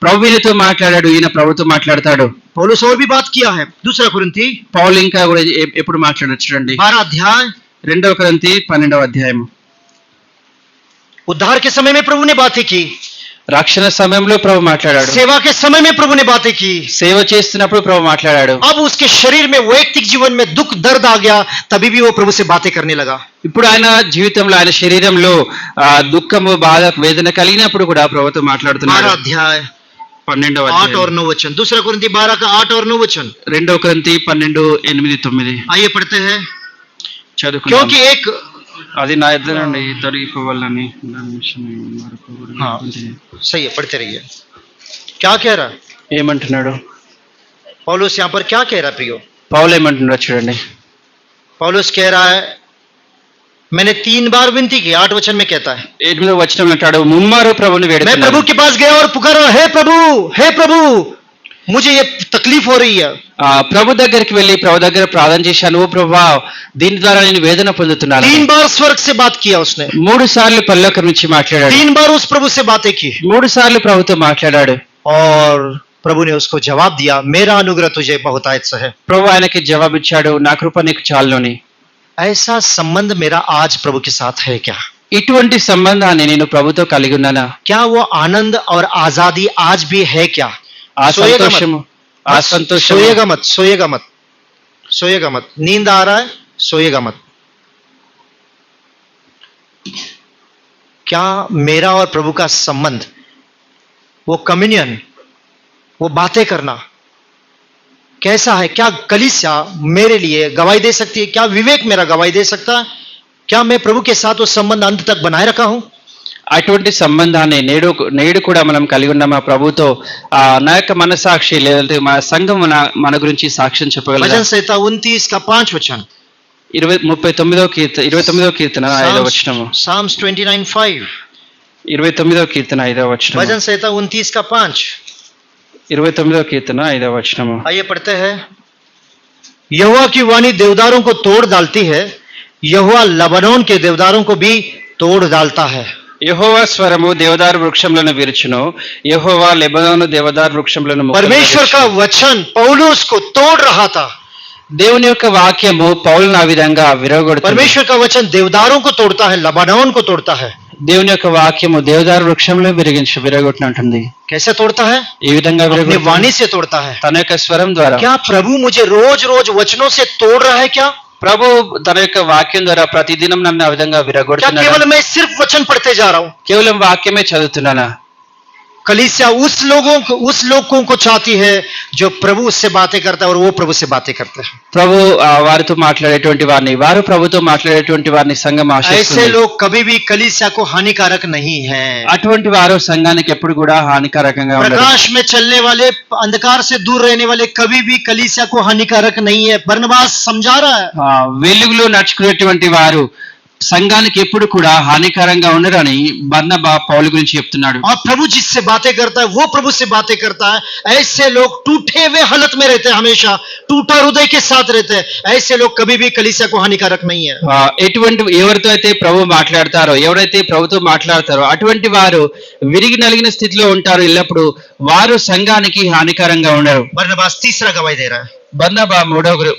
ప్రభు ఈయనతో మాట్లాడాడు, ఈయన ప్రభుతో మాట్లాడతాడు. पौलुस और भी बात किया है। दूसरा कुरिन्थी పౌలు ఇంకా కూడా ఎప్పుడు మాట్లాడొచ్చు చూడండి. 12 अध्याय, రెండవ కొరింథీ 12వ అధ్యాయము. उद्धार के समय में प्रभु ने बातें की, రక్షణ సమయంలో ప్రభు మాట్లాడాడు, सेवा के समय में प्रभु ने बातें की, సేవ చేస్తున్నప్పుడు ప్రభు మాట్లాడాడు. अब उसके शरीर में, वैयक्तिक जीवन में दुख दर्द आ गया, तभी भी वो प्रभु से बातें करने लगा। ఇప్పుడు ఆయన జీవితంలో, ఆయన శరీరంలో దుఃఖము, బాధ, వేదన కలిగినప్పుడు కూడా ప్రభుతో 12 మాట్లాడుతున్నాడు. अध्याय 12వ 8 అధ్యాయం, और 9 वचन। दूसरा कुरिन्थी 12 का 8 और 9 वचन। రెండవ కొరింథీ 12, 8, 9 आइए पढ़ते हैं। చదువుకుందాం. क्योंकि एक అది నా ఇద్దరు నుండి తొలగిపోవాలని हाँ सही है, पढ़ते रहिए। क्या कह रहा है ఏమంటున్నాడు पौलुस? यहाँ पर क्या कह रहा है प्रियो? పౌలు ఏమంటున్నాడు చూడండి. पौलुस कह रहा है, मैंने 3 बार विनती की, 8 वचन में कहता है, 8వ వచనం అంటాడు, ముమ్మారు ప్రభుని मैं వేడుకున్నాను. प्रभु के पास गया और पुकारा, हे प्रभु, हे प्रभु, मुझे ये तकलीफ हो रही है। ప్రభు దగ్గరికి వెళ్ళి ప్రభు దగ్గర ప్రార్థన చేశాను, ఓ ప్రభువా దీని ద్వారా నేను వేదన పొందుతున్నాను. 3 बार स्वर्ग से बात किया उसने, 3 సార్లు పరలోకం నుంచి మాట్లాడాడు, 3 बार उस प्रभु से बातें की, 3 సార్లు ప్రభుతో మాట్లాడాడు. और प्रभु ने उसको जवाब दिया, मेरा अनुग्रह तुझे बहुतायत से है। ప్రభు ఆయనకి జవాబిచ్చాడు, నా కృప నీకు చాలునని. ऐसा संबंध मेरा आज प्रभु के साथ है क्या? ఇటువంటి సంబంధాన్ని నేను ప్రభుతో కలిగి ఉన్నానా? क्या वो आनंद और आजादी आज भी है क्या? ఆ సంతోషము, ఆ సంతోషము, सोएगा मत, सोएगा मत, सोएगा मत, नींद आ रहा है, सोएगा मत। क्या मेरा और प्रभु का संबंध, वो कम्युनियन, वो बातें करना कैसा है? क्या कलीसिया मेरे लिए गवाही दे सकती है? क्या विवेक मेरा गवाही दे सकता है? क्या मैं प्रभु के साथ वो संबंध अंत तक बनाए रखा हूं? అటువంటి సంబంధాన్ని నేడు కూడా మనం కలిగి ఉన్నాం ఆ ప్రభుతో. నా యొక్క మనసాక్షి లేదంటే మా సంఘం మన గురించి సాక్ష్యం చెప్పగలదు. भजन संहिता 29 का 5 वचन, 29వ కీర్తన 5వ వచనము. Psalms 29:5, 29వ కీర్తన 5వ వచనము. भजन संहिता 29 का 5। 29వ కీర్తన 5వ వచనము. आइए पढ़ते हैं। यहोवा की वाणी देवदारों को तोड़ डालती है, यहोवा लबानोन के देवदारों को भी तोड़ डालता है। యెహోవా స్వరము దేవదారు వృక్షములను విరుచును, యెహోవా లెబనోను దేవదారు వృక్షములను ముక్కలుగా परमेश्वर का విరుచును. वचन पौलुस को तोड़ रहा था। దేవుని యొక్క వాక్యము పౌలును ఆ విధంగా విరగొడుతుంది. परमेश्वर का वचन देवदारों को तोड़ता है, लबानोन को तोड़ता है। దేవుని యొక్క వాక్యము దేవదారు వృక్షంలో విరగొట్టినట్టుంది. कैसे तोड़ता है? ఈ విధంగా अपनी విరగొడుతుంది. वाणी से तोड़ता है। తన యొక్క స్వరం ద్వారా. क्या प्रभु मुझे रोज रोज वचनों से तोड़ रहा है क्या? ప్రభు తన యొక్క వాక్యం ద్వారా ప్రతిదినం నన్ను ఆ విధంగా क्या విరగొడుతున్నాడు. केवल मैं सिर्फ वचन पढ़ते जा रहा हूं? కేవలం వాక్యమే చదువుతున్నానా? कलीसिया उस लोगों को चाहती है जो प्रभु उससे बातें करता है और वो प्रभु से बातें करते हैं। ప్రభు వారితో మాట్లాడేటువంటి వారిని, వారు ప్రభుతో మాట్లాడేటువంటి వారిని సంఘం ऐसे ఆశిస్తుంది. लोग कभी भी कलीसिया को हानिकारक नहीं है। అటువంటి వారు సంఘానికి ఎప్పుడు కూడా హానికారకంగా ఉండరు. प्रकाश में चलने वाले, अंधकार से दूर रहने वाले कभी भी कलीसिया को हानिकारक नहीं है। बरनबास समझा रहा है। వెలుగులో నడుచుకునేటువంటి వారు సంఘానికి ఎప్పుడు కూడా హానికరంగా ఉండరని బర్నబా పౌలు గురించి చెప్తున్నాడు. और प्रभु जिससे बातें करता है वो प्रभु से बातें करता है। ऐसे लोग टूटे हुए हालत में रहते हैं, हमेशा टूटा हृदय के साथ रहते हैं। ऐसे लोग कभी भी कलीसिया को हानिकारक नहीं है। ఎటువంటి ఎవరితో అయితే ప్రభు మాట్లాడతారో, ఎవరైతే ప్రభుతో మాట్లాడతారో అటువంటి వారు విరిగి నలిగిన స్థితిలో ఉంటారు. ఎల్లప్పుడు వారు సంఘానికి హానికరంగా ఉండరు. बरनबास तीसरा गवाही दे रहा है। బర్నబా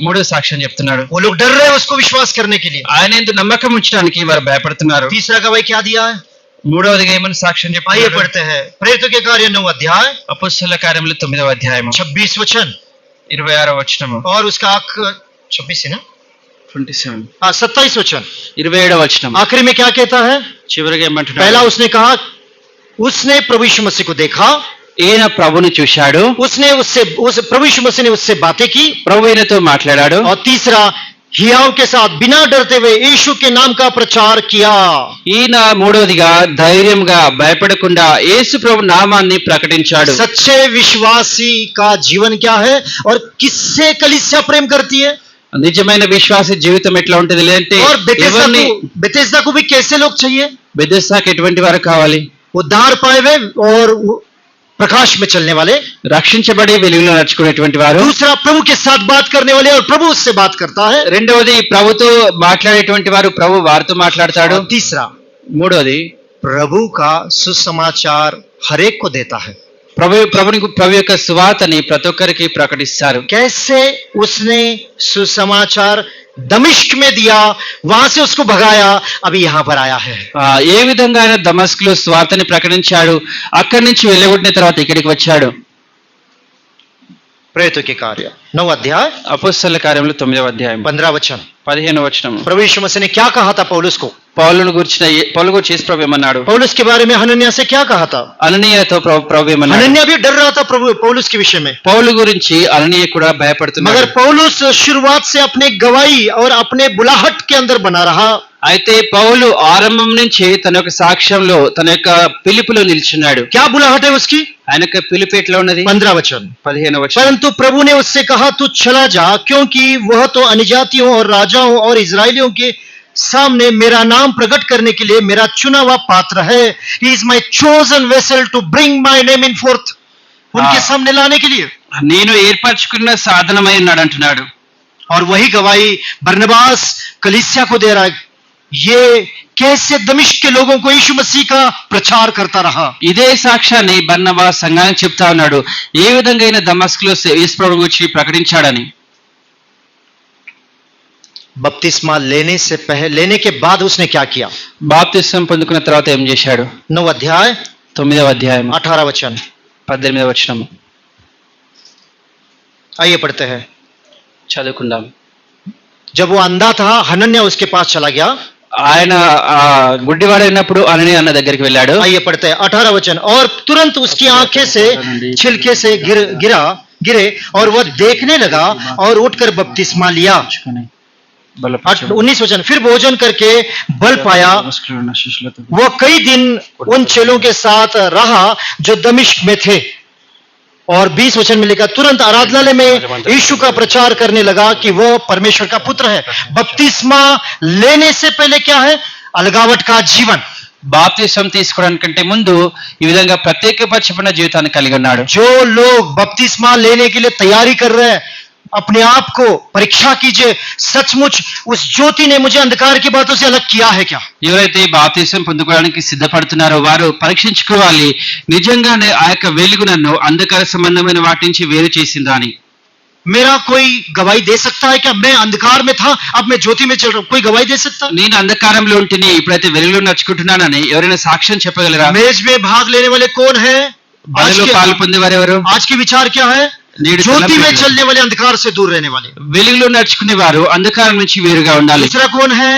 మూడో సాక్ష్యం చెప్తున్నాడు. वो लोग डर रहे हैं उसको विश्वास करने के लिए। ఆయన ఎందు నమ్మకం ఉంచడానికి వారు భయపడుతున్నారు. तीसरा गवाही क्या दिया है? మూడవదిగా ఏమని సాక్ష్యం आइए చెప్పారు? पढ़ते हैं प्रेरितों के कार्य 9 अध्याय అపొస్తలుల కార్యములు 9వ అధ్యాయము 26 वचन 26వ వచనము. और उसका 26 है ना? 27 हाँ 27 वचन 27వ వచనం. आखिरी में क्या कहता है? చివరిగా ఏమంటున్నాడు? पहला उसने कहा, उसने प्रभु यीशु मसीह को देखा, ఈయన ప్రభుని చూశాడు, उसने उस प्रभु यीशु मसीह ने उससे बातें की। ప్రభు ఈయనతో మాట్లాడాడు. और तीसरा, हियाव के साथ बिना डरते हुए यीशु के नाम का प्रचार किया। ఈయన మూడవదిగా ధైర్యంగా భయపడకుండా యేసు ప్రభు నామాన్ని ప్రకటించాడు. सच्चे विश्वासी का जीवन क्या है और किससे कलीसिया प्रेम करती है? నిజమైన విశ్వాస జీవితం ఎట్లా ఉంటుంది అంటే और ఎవరిని बेथेस्दा को भी कैसे लोग चाहिए? బెథెస్దాకి ఎటువంటి వారు కావాలి? उद्धार पाए हुए और प्रकाश में चलने वाले। రక్షించబడి వెలుగులో నడుచుకునేటువంటి వారు. दूसरा, प्रभु के साथ बात करने वाले और प्रभु उससे बात करता है। రెండవది ప్రభుతో మాట్లాడేటువంటి వారు, ప్రభు వారితో మాట్లాడతాడు. और तीसरा, మూడవది प्रभु का सुसमाचार हरेक को देता है। ప్రభు యొక్క సువార్తని ప్రతి ఒక్కరికి ప్రకటిస్తారు. कैसे उसने सुसमाचार दमिश्क में दिया, वहां से उसको भगाया, अभी यहां पर आया है। ఏ విధంగా ఆయన దమస్కులో స్వార్థని ప్రకటించాడు, అక్కడి నుంచి వెళ్ళగొట్టిన తర్వాత ఇక్కడికి వచ్చాడు. प्रेरितों के कार्य 9 अध्याय అపొస్తలుల కార్యములు 9వ అధ్యాయం 15 वचन। 15వ వచనం. प्रभु यीशु मसीह ने क्या कहा था पौलुस को? పౌలు గురించి యేసు ప్రభు ఏమన్నాడు? पौलुस के बारे में हनन्याह से क्या कहा था? అననీయతో ప్రభు ఏమన్నాడు? हनन्याह भी डर रहा था प्रभु पौलुस के विषय में। పౌలు గురించి అననీయ కూడా భయపడుతున్నాడు. मगर पौलुस शुरुआत से अपने गवाही और अपने बुलाहट के अंदर बना रहा। అయితే పౌలు ఆరంభం నుంచి తన యొక్క సాక్ష్యంలో, తన యొక్క పిలుపులో నిల్చున్నాడు. क्या बुलाहट है उसकी? ఆయన యొక్క పిలుపు ఎట్లా ఉన్నది? 15 वचन। 15వ వచనం. परंतु प्रभु ने उससे कहा, तू चला जा, क्योंकि वह तो अन्यजातियों और राजाओं और इजरायलियों के सामने मेरा नाम प्रकट करने के लिए मेरा चुना हुआ पात्र है। He is my chosen vessel to bring my name in forth. उनके सामने लाने के लिए। నేను ఏర్పరచుకున్న సాధనమై ఉన్నాడు అంటున్నాడు. और वही गवाही बरनबास कलीसिया को दे रहा है। ये कैसे दमिश्क के लोगों को यीशु मसीह का प्रचार करता रहा। ఇదే సాక్ష్యాన్ని బర్నబా సంఘానికి చెప్తా ఉన్నాడు. ఏ విధంగా అయినా దమస్కులో యేసు ప్రభు గురించి ప్రకటించాడని. बपतिस्मा लेने के बाद उसने क्या किया? బాప్తిస్మం పొందుకున్న తర్వాత ఏం చేశాడు? 9 अध्याय 9వ అధ్యాయం 18 वचन। 18వ వచనం आइए पढ़ते हैं। చదువుకుందాం. जब वो अंधा था, हनन्याह उसके पास चला गया। ఆయన గుడ్డివాడైనప్పుడు అననీయ అన్న దగ్గరికి వెళ్ళాడు. आइए पढ़ते हैं 18 वचन। और तुरंत उसकी आंखें से छिलके से गिरे और वह देखने लगा और उठकर बपतिस्मा लिया। 19 वचन। फिर भोजन करके बल पाया। वह कई दिन उन चेलों के साथ रहा जो दमिश्क में थे। और 20 वचन में लिखा, तुरंत आराधनालय में यीशु का प्रचार करने लगा कि वह परमेश्वर का पुत्र है। बपतिस्मा लेने से पहले क्या है? अलगावट का जीवन। బాప్తిస్మం తీసుకోవడానికంటే ముందు ఈ విధంగా ప్రత్యేకపరచబడిన జీవితాన్ని కలిగి ఉన్నాడు. जो लोग बपतिस्मा लेने के लिए तैयारी कर रहे हैं, अपने आप को परीक्षा कीजिए, सचमुच उस ज्योति ने मुझे अंधकार की बातों से अलग किया है क्या? ఎవరైతే బాప్తిసం పొందుకోవడానికి సిద్ధపడుతున్నారో వారు పరీక్షించుకోవాలి, నిజంగానే ఆ యొక్క వెలుగు నన్ను అంధకార సంబంధమైన వాటి నుంచి వేరు చేసిందా అని. मेरा कोई गवाही दे सकता है क्या? मैं अंधकार में था, अब मैं ज्योति में चल रहा हूं, कोई गवाही दे सकता? నేను అంధకారంలో ఉంటేనే ఇప్పుడైతే వెలుగులో నడుచుకుంటున్నానని ఎవరైనా సాక్ష్యం చెప్పగలరా? मेज में भाग लेने वाले कौन है? బలిలో పాలు పొందేవారు ఎవరు? आज के विचार क्या है? ज्योति में चलने वाले, अंधकार से दूर रहने वाले. వెలుగులో నడుచుకునేవారు అంధకారం నుంచి వేరుగా ఉండాలి. दूसरा कौन है?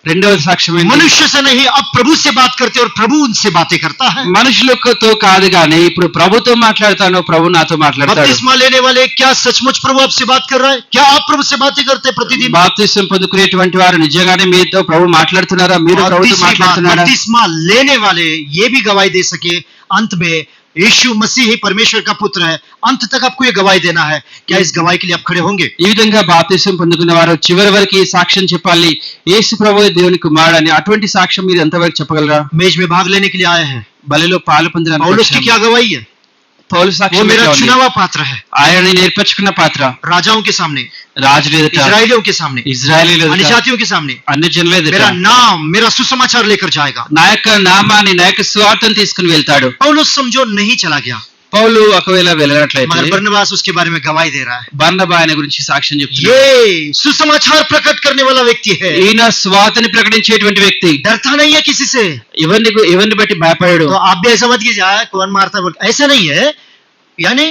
రెండవ సాక్ష్యం ఏంటి? मनुष्य से नहीं, अब प्रभु से बात करते और प्रभु उनसे बातें करता है. మనుషులతో కాదు కానీ ఇప్పుడు ప్రభుతో మాట్లాడతాను, ప్రభు నాతో మాట్లాడతాడు. बपतिस्मा लेने वाले, क्या सचमुच प्रभु आपसे बात कर रहा है? क्या आप प्रभु से बातें करते हैं प्रतिदिन? బాప్తిసం పొందుకునేటువంటి వారు నిజంగానే మీతో ప్రభు మాట్లాడుతున్నారా? మీరు ప్రభుతో మాట్లాడుతున్నారా? बपतिस्मा लेने वाले ये भी गवाही दे सके अंत में यीशु मसीह ही परमेश्वर का पुत्र है, अंत तक आपको ये गवाही देना है. क्या इस गवाही के लिए आप खड़े होंगे? ఈ విధంగా బాప్తిసం పొందుకున్న వారు చివరి వరకు ఈ సాక్ష్యం చెప్పాలి, యేసు ప్రభువే దేవుని కుమారుడు అని. అటువంటి సాక్ష్యం మీరు ఎంతవరకు చెప్పగలరా? मेज में भाग लेने के लिए आए हैं. బలిలో పాలు పొందడానికి पौलुस की क्या गवाही है? పౌలు वो సాక్ష్యం मेरा ఎట్లా ఉంది? चुनावा पात्र है. ఆయన నేర్పరచుకున్న పాత్ర राजाओं के सामने, రాజుల ఎదుట, इजराइलियों के सामने, ఇజ్రాయేలీల ఎదుట, अन्यजातियों के सामने అన్ని జనుల ఎదుట मेरा नाम, मेरा सुसमाचार लेकर जाएगा. నా యొక్క నామాన్ని, నా యొక్క స్వార్థం తీసుకుని వెళ్తాడు. पौलुस समझो नहीं चला गया, పౌలు ఒకవేళ వెళ్ళినట్లయితే मगर बरनबास उसके बारे में गवाही दे रहा है. బర్నబా ఆయన గురించి సాక్ష్యం చెప్తున్నాడు. ये सुसमाचार प्रकट करने वाला व्यक्ति है. ఈయన స్వార్థని ప్రకటించేటువంటి వ్యక్తి, डरता नहीं है किसी से. ఎవరిని బట్టి భయపడాడు. तो आप भी ऐसा मत कीजिए, कौन मारता बोलता, ऐसा नहीं है. यानी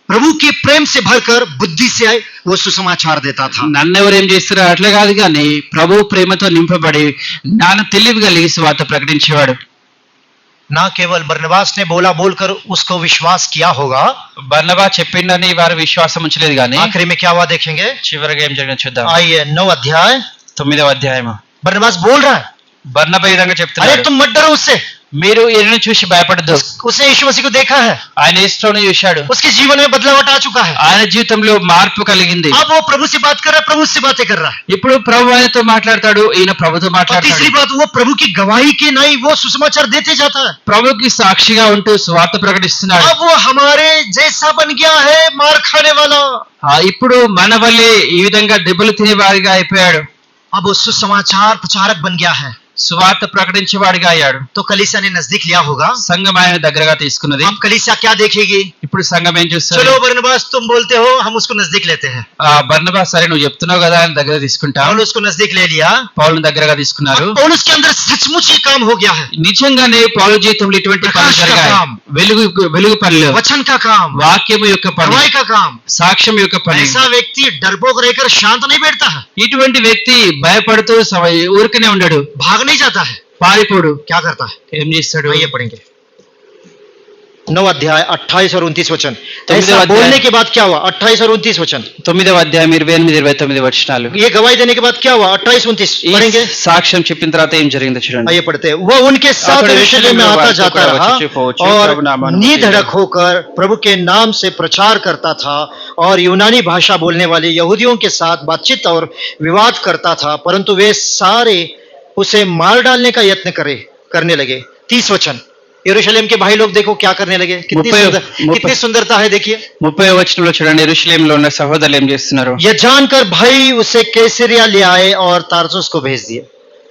प्रभु के प्रेम से भरकर बुद्धि से वो सुसमाचार देता था. నన్ను ఎవరు ఏం చేస్తారో అట్లా కాదు కానీ ప్రభు ప్రేమతో నింపబడి జ్ఞాన తెలివి కలిగి స్వార్థ ప్రకటించేవాడు. ना केवल बरनबास ने बोला बोलकर उसको विश्वास किया होगा. బర్నబా చెప్పిండని వారు విశ్వాసం ఉంచలేదు కానీ आखिरी में क्या हुआ देखेंगे. చివరిగా ఏం జరిగిందో చూద్దాం. आइए 9 अध्याय 9వ అధ్యాయము. बरनबास बोल रहा है, బర్నబా ఈ విధంగా अरे చెప్తున్నాడు, तुम मत डरो उससे. మీరు ఈయనను చూసి భయపడద్దు. उसने यीशु मसीह को देखा है, ఆయన యేసును చూశాడు, उसके जीवन में बदलावट आ चुका है. ఆయన జీవితంలో మార్పు కలిగింది. अब वो प्रभु से बात कर रहा है, प्रभु से बातें कर रहा है. ఇప్పుడు ప్రభు ఆయనతో మాట్లాడతాడు, ఈయన ప్రభుతో और మాట్లాడతాడు. तीसरी बात, वो प्रभु की गवाही के नहीं, वो सुसमाचार देते जाता है. ప్రభుకి సాక్షిగా ఉంటూ స్వార్థ ప్రకటిస్తున్నాడు. अब वो हमारे जैसा बन गया है, मार खाने वाला. ఇప్పుడు మన వల్లే ఈ విధంగా దెబ్బలు తినేవాడిగా అయిపోయాడు. अब वो सुसमाचार प्रचारक बन गया है. స్వార్థ ప్రకటించేవాడిగా అయ్యాడు. तो कलीसिया ने नजदीक लिया होगा. సంఘం ఆయన దగ్గరగా తీసుకున్నది. अब कलीसिया क्या देखेगी. ఇప్పుడు సంఘం ఏం చూస్తుంది? चलो बरनबास तुम बोलते हो, हम उसको नजदीक लेते हैं. బర్నబా సరే నువ్వు చెప్తున్నావు కదా ఆయన దగ్గర తీసుకుంటా. पौलुस को नजदीक ले लिया. పౌలుని దగ్గరగా తీసుకున్నారు. अब पौलुस के अंदर सचमुच ये काम हो गया है. నిజంగానే పౌలు జీవితంలో ఇటువంటి పనులు ప్రకాశ జరిగాయి. కామ్. వెలుగు పనులు, वचन का काम, వాక్యము యొక్క పని, गवाही का काम. సాక్ష్యం యొక్క పని. ऐसा व्यक्ति डरपोक रहकर शांत नहीं बैठता है, ఇటువంటి వ్యక్తి భయపడుతూ ఊరికనే ఉండడు, भाग नहीं जाता है. పారిపోడు. क्या करता है. ఏం చేస్తాడు? आइए पढ़ेंगे 9 अध्याय 28 और 29 वचन. तो ऐसा अध्याय- बोलने के बाद क्या हुआ. 28 और 29 वचन. 9వ అధ్యాయం 28-29 వచనాలు. ये गवाही देने के बाद क्या हुआ. 28 29 ఈ पढ़ेंगे. సాక్ష్యం చెప్పిన తర్వాత ఏం జరిగిందో చూడండి. आइए पढ़ते हैं. वो उनके साथ अकड़ यरूशलेम में यरूशलेम आता में जाता वार्ता रहा को पहुंचे, और प्रभु नामानुसार निधड़क होकर प्रभु के नाम से प्रचार करता था और यूनानी भाषा बोलने वाले यहूदियों के साथ बातचीत और विवाद करता था, परंतु वे सारे उसे मार डालने का यत्न करने लगे. 30 वचन. यरूशलेम के भाई लोग देखो क्या करने लगे. कितनी सुंदरता है देखिए. 30వ వచనంలో చూడండి, యెరూషలేములో ఉన్న సహోదరులు ఏం చేస్తున్నారు? यह जानकर भाई उसे कैसरिया ले आए और तारसुस को भेज दिए.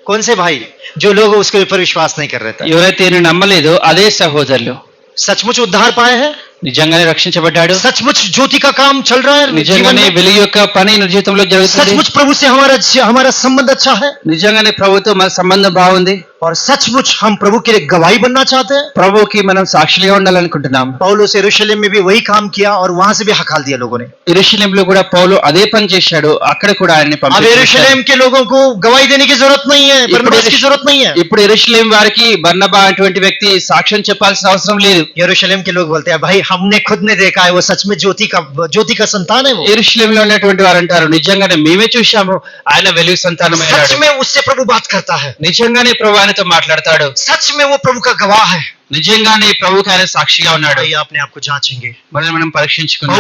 कौन से भाई. जो लोग उसके ऊपर विश्वास नहीं कर रहे थे. ఎవరైతే ఈయన నమ్మలేదో అదే సహోదరులు. सचमुच उद्धार पाए हैं. నిజంగానే రక్షించబడ్డాడు. सचमुच ज्योति का काम चल रहा है. जीवन నిజంగానే में. వెలుగు యొక్క పని నా జీవితంలో జరుగుతుంది. सचमुच प्रभु से हमारा संबंध अच्छा है. నిజంగానే ప్రభుతో మన సంబంధం బాగుంది. और सचमुच हम प्रभु के लिए गवाही बनना चाहते हैं. ప్రభుకి మనం సాక్షిగా ఉండాలనుకుంటున్నాం. पौलुस यरूशलेम में भी वही काम किया और वहां से भी हकाल दिया लोगों ने. యెరూషలేములో కూడా పౌలు అదే పని చేశాడు, అక్కడ కూడా ఆయన్ని अब పంపించారు. यरूशलेम के लोगों को गवाही देने की जरूरत नहीं है, बरनबास की जरूरत नहीं है. ఇప్పుడు యెరూషలేం వారికి బర్నబా అటువంటి వ్యక్తి సాక్ష్యం చెప్పాల్సిన అవసరం లేదు. यरूशलेम के लोग बोलते हैं भाई हमने खुद ने देखा है, वो सच में ज्योति का संतान है. वो యెరూషలేంలో ఉన్నటువంటి వారు అంటారు, నిజంగానే మేమే చూశాము, ఆయన వెలుగు సంతానమైనాడు. सच में उससे प्रभु बात करता है. నిజంగానే ప్రభు ఆయనతో మాట్లాడతాడు. सच में वो प्रभु का गवाह है. నిజంగానే ప్రభుకి ఆయన సాక్షిగా ఉన్నాడు. भाई अपने आप को जांचेंगे. మనం పరీక్షించుకున్నాం.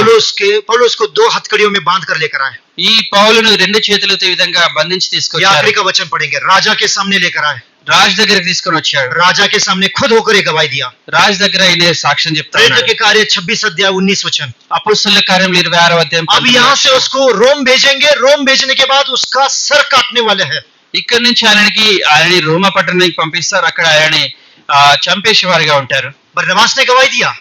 पौलुस को 2 हथकड़ियों में बांध कर लेकर आए. ఈ పౌలును 2 చేతులతో ఈ విధంగా బంధించి ये తీసుకొచ్చారు. आखिरी का वचन पढ़ेंगे. राजा के सामने लेकर आए. రాజు దగ్గరికి తీసుకొని వచ్చాడు. राजा के सामने खुद होकर ये गवाही दिया। రాజు దగ్గర ఆయన సాక్ష్యం చెప్తా प्रेरितों ఉన్నాడు. के कार्य 26 अध्याय 19 वचन। అపోస్తలుల కార్యములు 26వ అధ్యాయం अब यहाँ से उसको रोम भेजेंगे, रोम भेजने के बाद उसका सर काटने वाले हैं। ఇక్కడ నుంచి ఆయన రోమా పట్టణానికి పంపిస్తారు. అక్కడ ఆయనని చంపేసే వారిగా ఉంటారు. बरनबास ने गवाही दिया,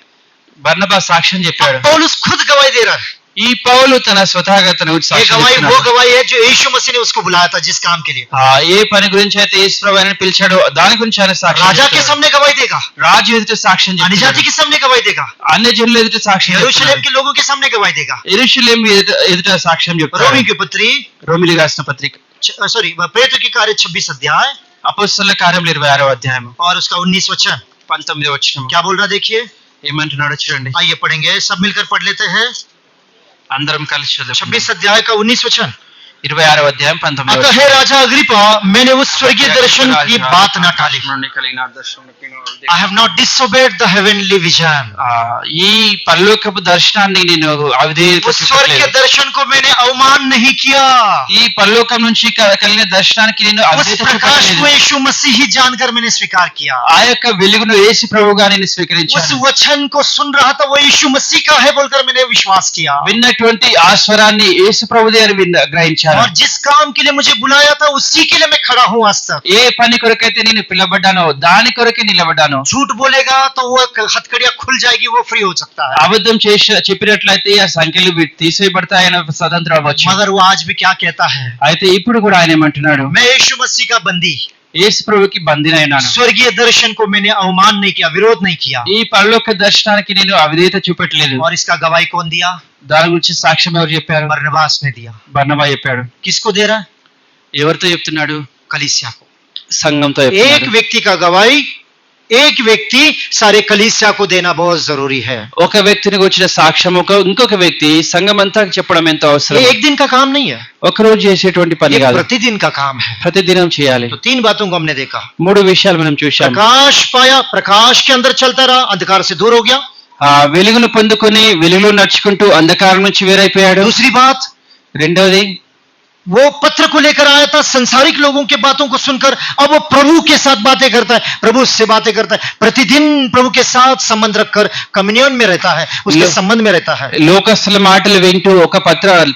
బర్నబా సాక్ష్యం చెప్పాడు. पौलुस खुद गवाही दे रहा है। ఈ పౌలు తన స్వతహాగా తన గురించి ये సాక్ష్యం गवाही वो చెప్తున్నాడు. गवाही है जो यीशु मसीह ने उसको बुलाया था जिस काम के लिए। ఏ పని గురించి అయితే యేసు ప్రభువు ఆయనను పిలిచాడో దాని గురించి ఆయన సాక్ష్యం राजा के చెప్తున్నాడు. सामने गवाही देगा, రాజు ఎదుట సాక్ష్యం अन्य చెప్తున్నాడు. जाति के सामने गवाही देगा, అన్య జనుల ఎదుట సాక్ష్యం यरूशलेम చెప్తున్నాడు. के लोगों के सामने गवाही देगा। యెరూషలేం ఎదుట సాక్ష్యం చెప్తాడు. रोमी की पुत्री రోమిలి రాసిన పత్రిక सॉरी प्रेरितों के कार्य 26 अध्याय అపోస్తలుల కార్యములు 26వ అధ్యాయం और उसका 19 वचन 19వ వచనం क्या बोल रहा देखिए, ఏమంటున్నాడో చూడండి. आइए पढ़ेंगे, सब मिलकर पढ़ लेते हैं। అందరం కలిసి చదువుకుందాం. 26 अध्याय का 19 वचन। 26వ అధ్యాయం 19వ अतः వచనం. हे राजा अग्रिप्पा, मैंने उस स्वर्गीय दर्शन की बात न टाली। నుండి కలిగిన దర్శనానికి I have not disobeyed the heavenly vision। ఈ పరలోకపు దర్శనాన్ని నేను అవిధేయత उस स्वर्ग के చూపట్లేదు. दर्शन को मैंने अवमान नहीं किया। ఈ పరలోకం నుంచి కలిగిన దర్శనానికి నేను उस అవిధేయత प्रकाश को చూపట్లేదు. यीशु मसीह ही जानकर मैंने स्वीकार किया। ఆ యొక్క వెలుగును యేసు ప్రభువుగా నేను उस స్వీకరించాను. वचन को सुन रहा था, वो यीशु मसीह का है बोलकर मैंने विश्वास किया। విన్నటువంటి ఆ స్వరాన్ని యేసు ప్రభుదే అని గ్రహించాను. और जिस काम के लिए मुझे बुलाया था उसी के लिए मैं खड़ा हूँ आज तक। ఏ పని కొరకైతే నేను పిలవబడ్డానో దాని కొరకే నిలబడ్డాను. झूठ बोलेगा तो वो हथकड़ियां खुल जाएगी, वो फ्री हो सकता है। అబద్ధం చెప్పినట్లయితే ఆ సంఖ్యలు తీసివేయబడతాయి, ఆయన స్వతంత్రం అవ్వచ్చు. मगर वो आज भी क्या कहता है, అయితే ఇప్పుడు కూడా ఆయన ఏమంటున్నాడు, मैं यीशु मसीह का बंदी, యేసు ప్రభుకి బందీనైనాను. स्वर्गीय दर्शन को मैंने अवमान नहीं किया, विरोध नहीं किया। ఈ పరలోక దర్శనానికి నేను అవిధేయత చూపట్లేదు. और इसका गवाही कौन दिया? దాని గురించి సాక్ష్యం ఎవరు చెప్పారు? बरनबास ने दिया। బర్నబా చెప్పాడు. किसको दे रहा है? ఎవరితో చెప్తున్నాడు? कलीसिया को। సంఘంతో एक చెప్తున్నాడు. व्यक्ति का गवाही एक व्यक्ति सारे कलीसिया को देना बहुत जरूरी है। ఒక వ్యక్తిని వచ్చిన సాక్ష్యం ఇంకొక వ్యక్తి సంఘం అంతా చెప్పడం ఎంతో ये అవసరం. एक दिन का काम नहीं है, ఒక రోజు చేసేటువంటి పని ये కాదు, प्रतिदिन का काम है। ప్రతిదినం చేయాలి. तो 3 बातों को हमने देखा। 3 విషయాలు మనం చూశాం. प्रकाश पाया, प्रकाश के अंदर चलता रहा, अंधकार से दूर हो गया। వెలుగును పొందుకొని వెలుగులో నడుచుకుంటూ అంధకారం నుంచి వేరైపోయాడు. दूसरी बात, రెండవది वो पत्र को लेकर आया था, संसारिक लोगों के बातों को सुनकर अब वो प्रभु के साथ बातें करता है, प्रभु से बातें करता है, प्रतिदिन प्रभु के साथ संबंध रखकर कम्युनियन में रहता है, उसके संबंध में रहता है। లోకస్తుల మాటలు వింటూ ఒక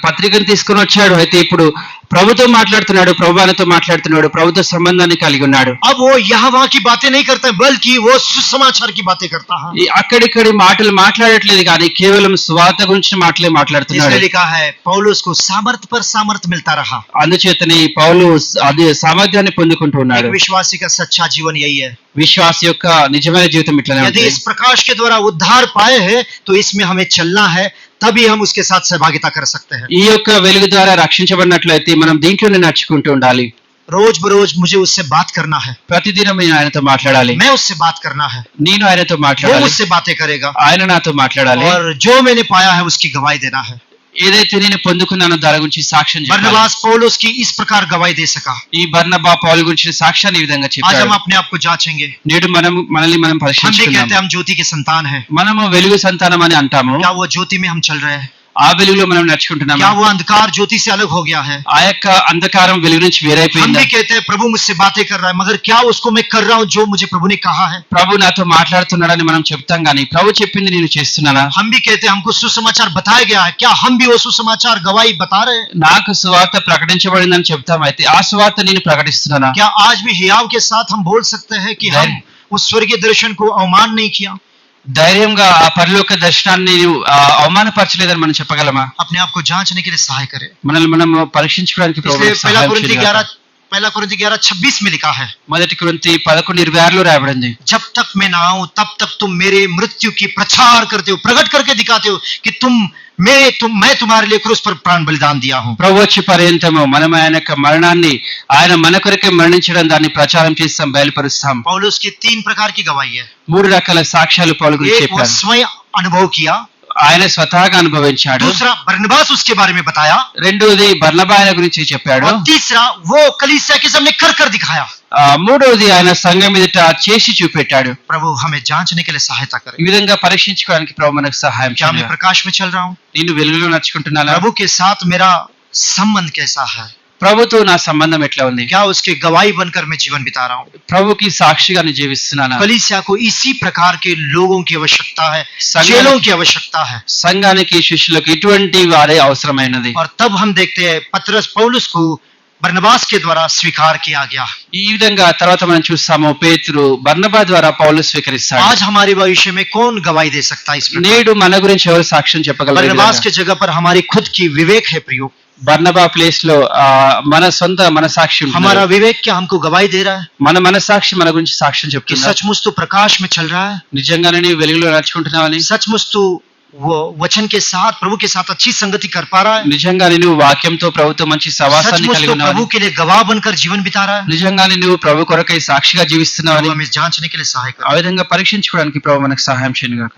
పత్రికను తీసుకుని వచ్చాడు. అయితే ఇప్పుడు ప్రభుతో మాట్లాడుతున్నాడు, ప్రభువానితో మాట్లాడుతున్నాడు, ప్రభుతో సంబంధాన్ని కలిగి ఉన్నాడు. अब वो यहाँ वहाँ की बातें नहीं करता है, बल्कि वो सुसमाचार की बातें करता है। అక్కడిక్కడి మాటలు మాట్లాడట్లేదు కానీ కేవలం స్వార్థ గురించి మాటలే మాట్లాడుతున్నాడు. इसलिए लिखा है पौलुस को सामर्थ पर सामर्थ मिलता रहा। అందుచేతనే పౌలు అది సామర్థ్యాన్ని పొందుకుంటూ ఉన్నాడు. एक विश्वासी का सच्चा जीवन यही है। విశ్వాస యొక్క నిజమైన జీవితం ఇట్లానే यदि ఉంటుంది. इस प्रकाश के द्वारा उद्धार पाए हैं तो इसमें हमें चलना है, तभी हम उसके साथ सहभागिता कर सकते हैं। ఈ యొక్క వెలుగు ద్వారా రక్షించబడినట్లయితే మనం దీంట్లోనే నడుచుకుంటూ ఉండాలి. रोज बरोज मुझे उससे बात करना है, ప్రతిదినం నేను ఆయనతో మాట్లాడాలి, मैं उससे बात करना है, నేను ఆయనతో वो మాట్లాడాలి, मुझसे बातें करेगा ఆయన నాతో మాట్లాడాలి. और जो मैंने पाया है उसकी गवाही देना है। ఏదైతే నేను పొందుకున్నానో దాని గురించి సాక్ష్యం చెప్పాలి. बरनबास पौलुस की इस प्रकार गवाही दे सका। ఈ బర్నబా పౌలు గురించి సాక్ష్యాన్ని ఈ విధంగా आज చెప్పాడు. हम अपने आप को जांचेंगे। నేడు మనల్ని మనం हम भी పరిశీలించుకుందాం. कहते हैं हम ज्योति के संतान हैं, మనము వెలుగు సంతానం అని అంటాము. क्या वो ज्योति में हम चल रहे हैं? ఆ వెలుగులో మనం నడుచుకుంటున్నాము. क्या वो अंधकार ज्योति से अलग हो गया है? ఆ యొక్క అంధకారం వెలుగు నుంచి हम వేరైపోయింది. भी कहते हैं प्रभु मुझसे बातें कर रहा है, मगर क्या उसको मैं कर रहा हूँ जो मुझे प्रभु ने कहा है? ప్రభు నాతో మాట్లాడుతున్నాడని మనం చెప్తాం కానీ ప్రభు చెప్పింది నేను చేస్తున్నానా? हम भी कहते हैं हमको सुसमाचार बताया गया है, क्या हम भी वो सुसमाचार गवाही बता रहे हैं? నాకు సువార్త ప్రకటించబడిందని చెప్తాం, అయితే ఆ సువార్త నేను ప్రకటిస్తున్నానా? क्या आज भी हियाव के साथ हम बोल सकते हैं कि हम उस स्वर्गीय दर्शन को अवमान नहीं किया? ధైర్యంగా ఆ పరలోక దర్శనాన్ని అవమానపరచలేదని మనం చెప్పగలమా? अपने आप को जांचने के लिए सहाय करे। మనల్ని మనం పరీక్షించుకోవడానికి ప్రభు इसलिए సహాయం చేయాలి. पहला कुरिन्थी 11:26 में लिखा है, మొదటి కొరింథీ 11:26 రాయబడింది. जब तक मैं ना आऊं तब तक तुम मेरे मृत्यु की प्रचार करते हो, प्रकट करके दिखाते हो कि मैं तुम्हारे लिए क्रूस पर प्राण बलिदान दिया हूं। ప్రభు వచ్చి పర్యంతము మనం ఆయన యొక్క మరణాన్ని ఆయన మన కొరకే మరణించడం దాన్ని ప్రచారం చేస్తాం, బయలుపరుస్తాం. पौलुस की 3 प्रकार की गवाही है। 3 రకాల సాక్ష్యాలు పౌలు గురించి एक वो చెప్పారు. स्वयं अनुभव किया, ఆయన స్వతహాగా అనుభవించాడు. दूसरा बरनबास उसके बारे में बताया, రెండోది బర్నబా ఆయన గురించి చెప్పాడు. और तीसरा वो कलीसिया के सामने कर कर दिखाया। మూడోది ఆయన సంఘం ఎదుట చేసి చూపెట్టాడు. प्रभु हमें जांचने के लिए सहायता करे। ఈ విధంగా పరీక్షించుకోవడానికి ప్రభు మనకు సహాయం क्या मैं చేయాలి. प्रकाश में चल रहा हूँ? నేను వెలుగులో నడుచుకుంటున్నానా? प्रभु के साथ मेरा संबंध कैसा है? ప్రభుతో నా సంబంధం ఎట్లా ఉంది, क्या उसके गवाही बनकर मैं जीवन बिता रहा हूँ। ప్రభుకి సాక్షిగా నేను జీవిస్తున్నానా, कलीसिया को इसी प्रकार के लोगों की आवश्यकता है, संघ- चेलों की आवश्यकता है। సంఘానికి శిష్యులకు ఇటువంటి వారే అవసరమైనది. और तब हम देखते हैं पतरस पौलुस को बरनबास के द्वारा स्वीकार किया गया। ఈ విధంగా తర్వాత మనం చూస్తాము పేతురు బర్నబా ద్వారా పౌలు స్వీకరిస్తాడు. आज हमारे भविष्य में कौन गवाही दे सकता है इस प्रकार? నేడు మన గురించి ఎవరు సాక్ష్యం చెప్పగలరు? बरनबास के जगह पर हमारी खुद की विवेक है प्रयोग। బర్నబా ప్లేస్ లో మన సొంత మన సాక్షి ఉంటుంది. हमारा विवेक क्या हमको गवाही दे रहा है మన సాక్షి మన గురించి సాక్ష్యం कि చెప్తుంది. सचमुच तो प्रकाश में चल रहा है, నిజంగానే నీవు వెలుగులో నడుచుకుంటున్నావని, सचमुच तो वो वचन के साथ प्रभु के साथ अच्छी संगति कर पा रहा है, నిజంగానే నువ్వు వాక్యంతో ప్రభుతో మంచి సవాసాన్ని सचमुच కలిగి तो ఉన్నావని, प्रभु के लिए गवाह बनकर जीवन बिता रहा है। నిజంగానే నువ్వు ప్రభు కొరకై సాక్షిగా జీవిస్తున్నావని प्रभु हमें जांचने के लिए सहाय ఆ విధంగా పరీక్షించుకోవడానికి ప్రభు మనకు సహాయం చేయను గాక.